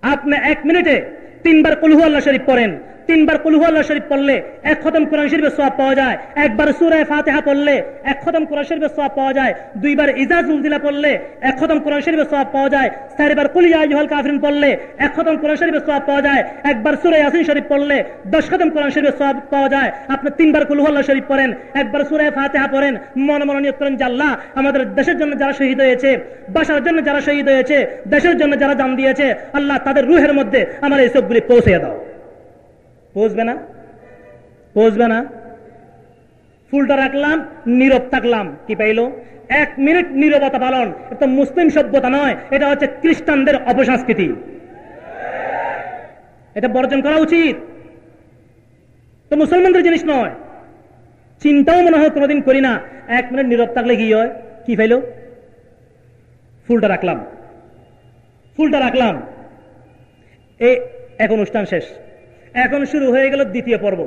আপনি 1 মিনিটে 3 বার কুল হু আল্লাহ শরীফ পড়েন, তিনবার কুল হুয়াল্লাহু শরীফ পড়লে এক খতম কোরআন শরীফের সওয়াব পাওয়া যায়, একবার সূরা ফাতিহা পড়লে এক খতম কোরআন শরীফের সওয়াব পাওয়া যায়, দুইবার ইজা জুলজিলা পড়লে এক খতম কোরআন শরীফের সওয়াব পাওয়া যায়, চারবার কুল ইয়া আইয়ুহাল কাফিরুন পড়লে এক খতম কোরআন শরীফের সওয়াব পাওয়া যায়, একবার সূরা ইয়াসিন শরীফ পড়লে 10 খতম কোরআন শরীফের সওয়াব পাওয়া যায়। আপনি তিনবার কুল হুয়াল্লাহু শরীফ পড়েন, একবার সূরা ফাতিহা পড়েন, মনে মনে নিয়ত করেন যে আল্লাহ আমাদের দেশের জন্য যারা শহীদ হয়েছে, বাসার জন্য যারা শহীদ হয়েছে, দেশের জন্য যারা জান দিয়েছে, আল্লাহ তাদের রূহের মধ্যে আমার এই সবগুলি পৌঁছে দাও। পৌঁছবে না? পৌঁছবে না? ফুলটা রাখলাম, নীরব থাকলাম, কি পাইল? 1 মিনিট নীরবতা পালন। এটা মুসলিম সভ্যতা নয়, এটা হচ্ছে খ্রিস্টানদের অপসংস্কৃতি। এটা বর্জন করা উচিত, তো মুসলমানদের জিনিস নয়। চিন্তাও মনে হয় কোনোদিন করি না। 1 মিনিট নীরব থাকলে কি হয়? কি পাইল? ফুলটা রাখলাম, ফুলটা রাখলাম। এক অনুষ্ঠান শেষ, এখন শুরু হয়ে গেল দ্বিতীয় পর্ব।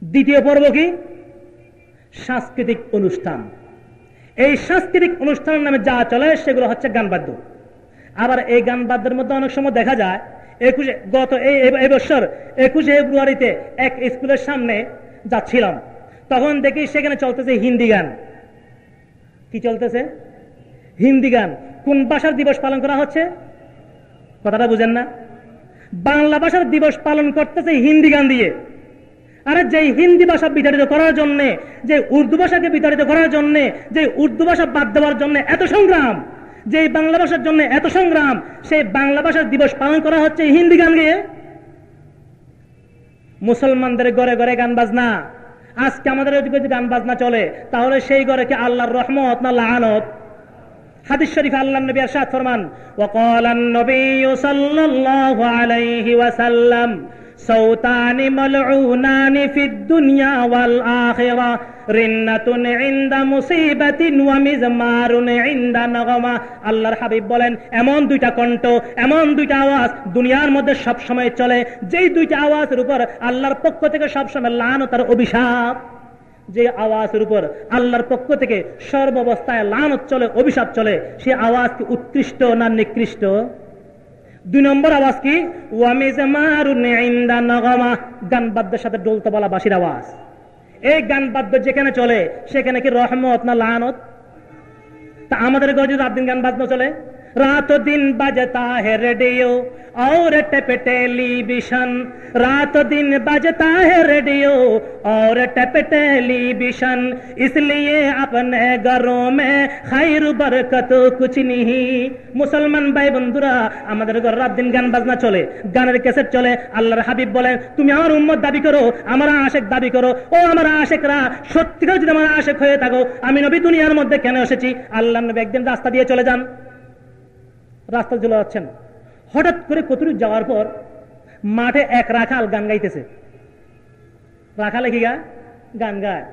দ্বিতীয় পর্ব কি? সাংস্কৃতিক অনুষ্ঠান। এই সাংস্কৃতিক অনুষ্ঠানের নামে যা চলে সেগুলো হচ্ছে গান বাদ্য। আবার এই গান বাদ্যের মধ্যে অনেক সময় দেখা যায়, এবছর 21শে ফেব্রুয়ারিতে এক স্কুলের সামনে যাচ্ছিলাম, তখন দেখি সেখানে চলতেছে হিন্দি গান। কি চলতেছে? হিন্দি গান। কোন ভাষার দিবস পালন করা হচ্ছে? কথাটা বুঝেন না? বাংলা ভাষার দিবস পালন করতেছে হিন্দি গান দিয়ে। আরে যে হিন্দি ভাষা বিতাড়িত করার জন্য, যে উর্দু ভাষাকে বিতাড়িত করার জন্য, যে উর্দু ভাষা বাদ দেওয়ার জন্য এত সংগ্রাম, যে বাংলা ভাষার জন্য এত সংগ্রাম, সেই বাংলা ভাষার দিবস পালন করা হচ্ছে হিন্দি গান গিয়ে। মুসলমানদের ঘরে ঘরে গান বাজনা। আজকে আমাদের ওদিকে যদি গান বাজনা চলে, তাহলে সেই ঘরে কি আল্লাহর রহমত না লাআনত? হাদিস শরীফে আল্লাহর নবী ইরশাদ ফরমান, ওয়াকালান নবী সাল্লাল্লাহু আলাইহি ওয়াসাল্লাম সাউতানি মালউনানি ফিদ দুনিয়া ওয়াল আখিরা রিন্নাতুন ইনদা মুসিবাতিন ওয়া মিজমারুন ইনদা নাগমা। আল্লাহর হাবিব বলেন, এমন দুইটা কণ্ঠ, এমন দুইটা আওয়াজ দুনিয়ার মধ্যে সব সময় চলে, যেই দুইটা আওয়াজের উপর আল্লাহর পক্ষ থেকে সব সময় লানত আর অভিশাপ। যে আওয়াজের উপর আল্লাহর পক্ষ থেকে সর্বাবস্থায় লানত চলে, অভিশাপ চলে, সে আওয়াজ কি উৎকৃষ্ট না নিকৃষ্ট? 2 নম্বর আওয়াজ কি? ওয়ামিজমারুন ইনদা নাগমা, গান বাদ্যের সাথে ডোলতবলা বাঁশির আওয়াজ। এই গান বাদ্য যেখানে চলে সেখানে কি রহমত না লানত? তা আমাদের ঘরে যদি রাত দিন গান বাজনা চলে, रात दिन बजता है रेडियो और टेप टेलीविजन, रात दिन बजता है रेडियो और टेप टेलीविजन, इसलिए अपने घरों में खैर बरकत कुछ नहीं। মুসলমান ভাই বন্ধুরা, আমাদের ঘরে রাত দিন গান বাজনা চলে, গানের ক্যাসেট চলে। আল্লাহর হাবিব বলেন, তুমি আমার উম্মত দাবি করো, আমার আশেক দাবি করো। ও আমার আশেকরা, সত্যিকার যদি আমার আশেক হয়ে থাকো, আমি নবী দুনিয়ার মধ্যে কেন এসেছি? আল্লাহর নবী একদিন রাস্তা দিয়ে চলে যান, রাস্তা চলে যাচ্ছেন, হঠাৎ করে কতটুকু যাওয়ার পর মাঠে এক রাখাল গান গাইতেছে। রাখালে কি গায়? গান গায়।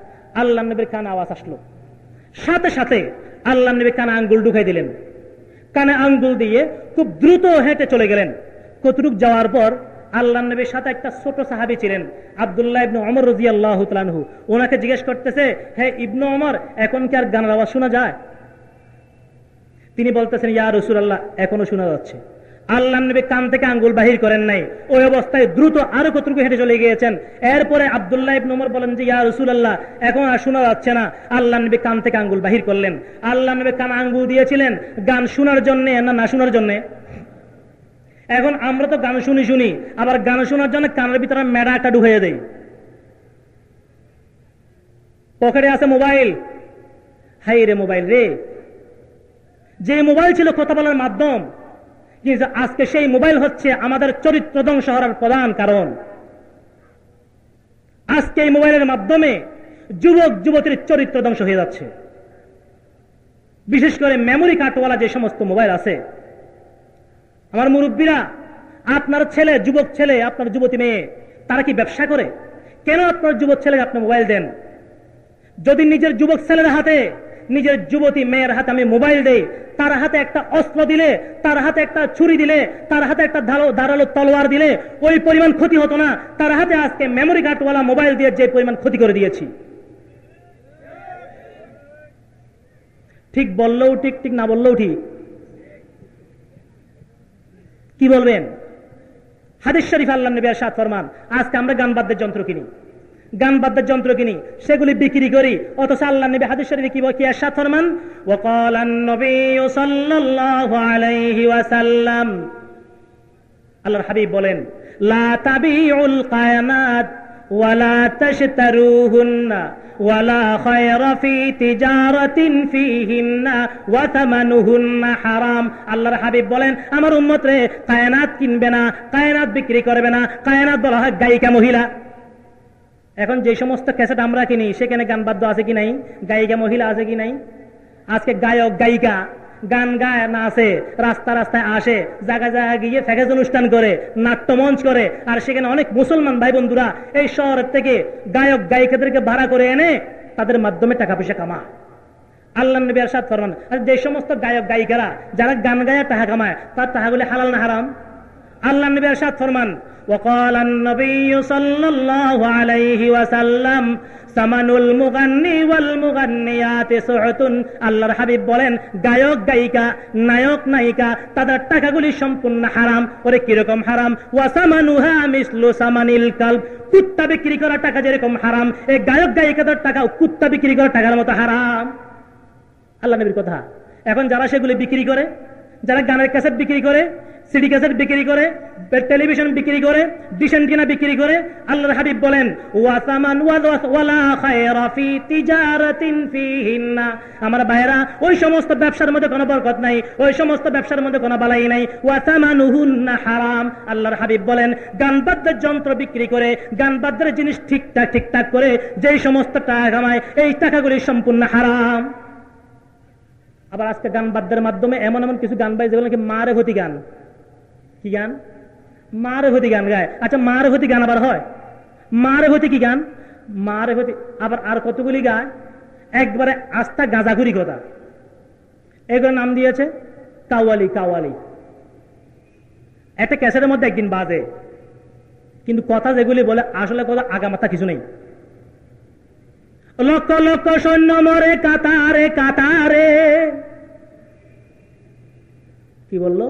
আল্লাহ নবীর কানে আওয়াজ আসলো, সাথে সাথে আল্লাহ নবী কানে আঙ্গুল ঢুকাই দিলেন। কানে আঙ্গুল দিয়ে খুব দ্রুত হেঁটে চলে গেলেন। কতটুক যাওয়ার পর আল্লাহ নবীর সাথে একটা ছোট সাহাবী ছিলেন, আব্দুল্লাহ ইবনে ওমর রাদিয়াল্লাহু তাআলা আনহু। ওনাকে জিজ্ঞেস করতেছে, হে ইবনে ওমর, এখন কি আর গানের আওয়াজ শোনা যায়? তিনি বলতেছেন, ইয়া রাসূলুল্লাহ, এখনো শোনা যাচ্ছে। আল্লাহ নবী কান থেকে আঙ্গুল বাহির করেন নাই, ওই অবস্থায় দ্রুত আরো কতটুকু হেঁটে চলে গিয়েছেন। এরপরে আব্দুল্লাহ ইবনে ওমর বলেন যে, ইয়া রাসূলুল্লাহ, এখন আর শোনা যাচ্ছে না। আল্লাহ নবী কান থেকে আঙ্গুল বাহির করলেন। আল্লাহ নবী কান আঙ্গুল দিয়েছিলেন গান শোনার জন্য না না শোনার জন্য? এখন আমরা তো গান শুনি, আবার গান শোনার জন্য কানের ভিতরে মেডা একটা ঢুকিয়ে দেই। পকেটে আছে মোবাইল, হাই রে মোবাইল রে। যে মোবাইল ছিল কথা বলার মাধ্যম, কিন্তু আজকে সেই মোবাইল হচ্ছে আমাদের চরিত্র ধ্বংস হওয়ার প্রধান কারণ। আজকে এই মোবাইলের মাধ্যমে যুবক যুবতীর চরিত্র ধ্বংস হয়ে যাচ্ছে। বিশেষ করে মেমোরি কার্ডওয়ালা যে সমস্ত মোবাইল আছে। আমার মুরব্বীরা, আপনার ছেলে, যুবক ছেলে, আপনার যুবতী মেয়ে, তারা কি ব্যবসা করে? কেন আপনার যুবক ছেলে আপনি মোবাইল দেন? যদি নিজের যুবক ছেলের হাতে, নিজের যুবতী মেয়ের হাতে আমি মোবাইল দেই, তার হাতে একটা অস্ত্র দিলে, তার হাতে একটা ছুরি দিলে, তার হাতে একটা ধারালো তলোয়ার দিলে ওই পরিমাণ ক্ষতি হতো না। তার হাতে আজকে মেমোরি কার্ডওয়ালা মোবাইল দিয়ে যে পরিমাণ ক্ষতি করে দিয়েছি। ঠিক বললেও ঠিক, ঠিক না বললেও ঠিক। কি বলবেন? হাদিস শরীফ আল্লাহর নবী ইরশাদ ফরমান, আজকে আমরা গান বাদ্যের যন্ত্র কিনি, গান বাদ্যের যন্ত্র কিনি, সেগুলি বিক্রি করি, অথচ আল্লাহর নবী হাদিস শরীফে কি ইরশাদ ফরমান, ওয়া ক্বালান নবী সাল্লাল্লাহু আলাইহি ওয়াসাল্লাম, আল্লাহর হাবিব বলেন, লা তাবিউল কায়ানাত ওয়ালা তাশতারুহুন্না ওয়ালা খায়রা ফি তিজারাতিন ফিহিন্না ওয়া তামানুহুন্না হারাম। আল্লাহর হাবিব বলেন, আমার উম্মত রে, কায়নাত কিনবে না, কায়নাত বিক্রি করবে না। কায়নাত বলা হয় গায়িকা মহিলা। এখন যে সমস্ত ক্যাসেট আমরা কিনি সেখানে গান বাদ্য আছে কি নাই, গায়িকা মহিলা আছে কি নাই? আজকে গায়ক গায়িকা গান গায় না আছে, রাস্তা রাস্তায় আসে, জায়গা জায়গায় গিয়ে ফ্যাকেজ অনুষ্ঠান করে, নাট্যমঞ্চ করে, আর সেখানে অনেক মুসলমান ভাই বন্ধুরা এই শহরের থেকে গায়ক গায়িকাদেরকে ভাড়া করে এনে তাদের মাধ্যমে টাকা পয়সা কামায়। আল্লাহর নবী ইরশাদ ফরমান, আর যে সমস্ত গায়ক গায়িকারা যারা গান গায় টাকা কামায়, তার টাকাগুলি হালাল না হারাম? আল্লাহর নবী ইরশাদ ফরমান, وقال النبي صلى الله عليه وسلم সামানুল মুগান্নি ওয়াল মুগান্নিয়াত সুহুতুন। আল্লাহর হাবিব বলেন, গায়ক গায়িকা, নায়ক নায়িকা, তাদের টাকাগুলি সম্পূর্ণ হারাম। ওরে কিরকম হারাম? ওয়া সামানুহা মিসলু সামানিল কালব, কুত্তা বিক্রি করা টাকা যেরকম হারাম, এই গায়ক গায়িকাদের টাকা কুত্তা বিক্রি করা টাকার মতো হারাম। আল্লাহ নবীর কথা। এখন যারা সেগুলি বিক্রি করে, যারা গানের ক্যাসেট বিক্রি করে, সিডি ক্যাসেট বিক্রি করে, টেলিভিশন বিক্রি করে, ডিশ অ্যান্টেনা বিক্রি করে, আল্লাহর হাবিব বলেন, ওয়াসামান ওয়ালা খায়রা ফি তিজারাতিন ফিহিন্না, আমার ভাইরা, ওই সমস্ত ব্যবসার মধ্যে কোনো বরকত নাই, ওই সমস্ত ব্যবসার মধ্যে কোনো বালাই নাই। ওয়াসামানুহুন্না হারাম। আল্লাহর হাবিব বলেন, গান বাদ্যের যন্ত্র বিক্রি করে, গান বাদ্যের জিনিস ঠিকঠাক করে যেই সমস্ত টাকা কামায়, এই টাকাগুলি সম্পূর্ণ হারাম। আবার আজকে গান বাদ্যের মাধ্যমে এমন এমন কিছু গান বাজে যেগুলো নাকি মারেফতি গান। কি গান? মারেফতি গান গায়। আচ্ছা, মারেফতি গান আবার হয়? মারেফতি কি গান? মারেফতি আবার আর কতগুলি গায় একবারে আস্থা গাঁজাখুরি কথা। এগুলোর নাম দিয়েছে কাওয়ালি। কাওয়ালি একটা ক্যাসেটের মধ্যে একদিন বাজে, কিন্তু কথা যেগুলি বলে আসলে কথা আগামাথা কিছু নেই। লক্ষ লক্ষ সৈন্য মরে কাতারে কাতারে, কি বললো?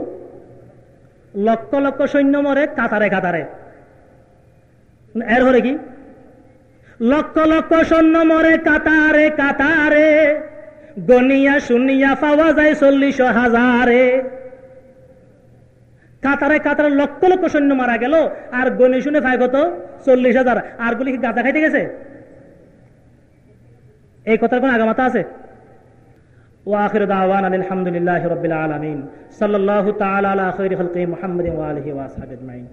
লক্ষ লক্ষ সৈন্য মরে কাতারে কাতারে। এর হরে কি? লক্ষ লক্ষ সৈন্য মরে কাতারে কাতারে, গনিয়া শুনিয়া পাওয়া যায় 40,000। কাতারে কাতারে লক্ষ লক্ষ সৈন্য মারা গেল, আর গনি শুনে পায় কত? 40,000। আর গুলি কি গাঁজা খাইতে গেছে? এই কথার কোন আগামাতা আছে? وآخر دعوانا الحمد لله رب العالمين صلى الله تعالى على خير خلقه محمد وآله وأصحابه أجمعين.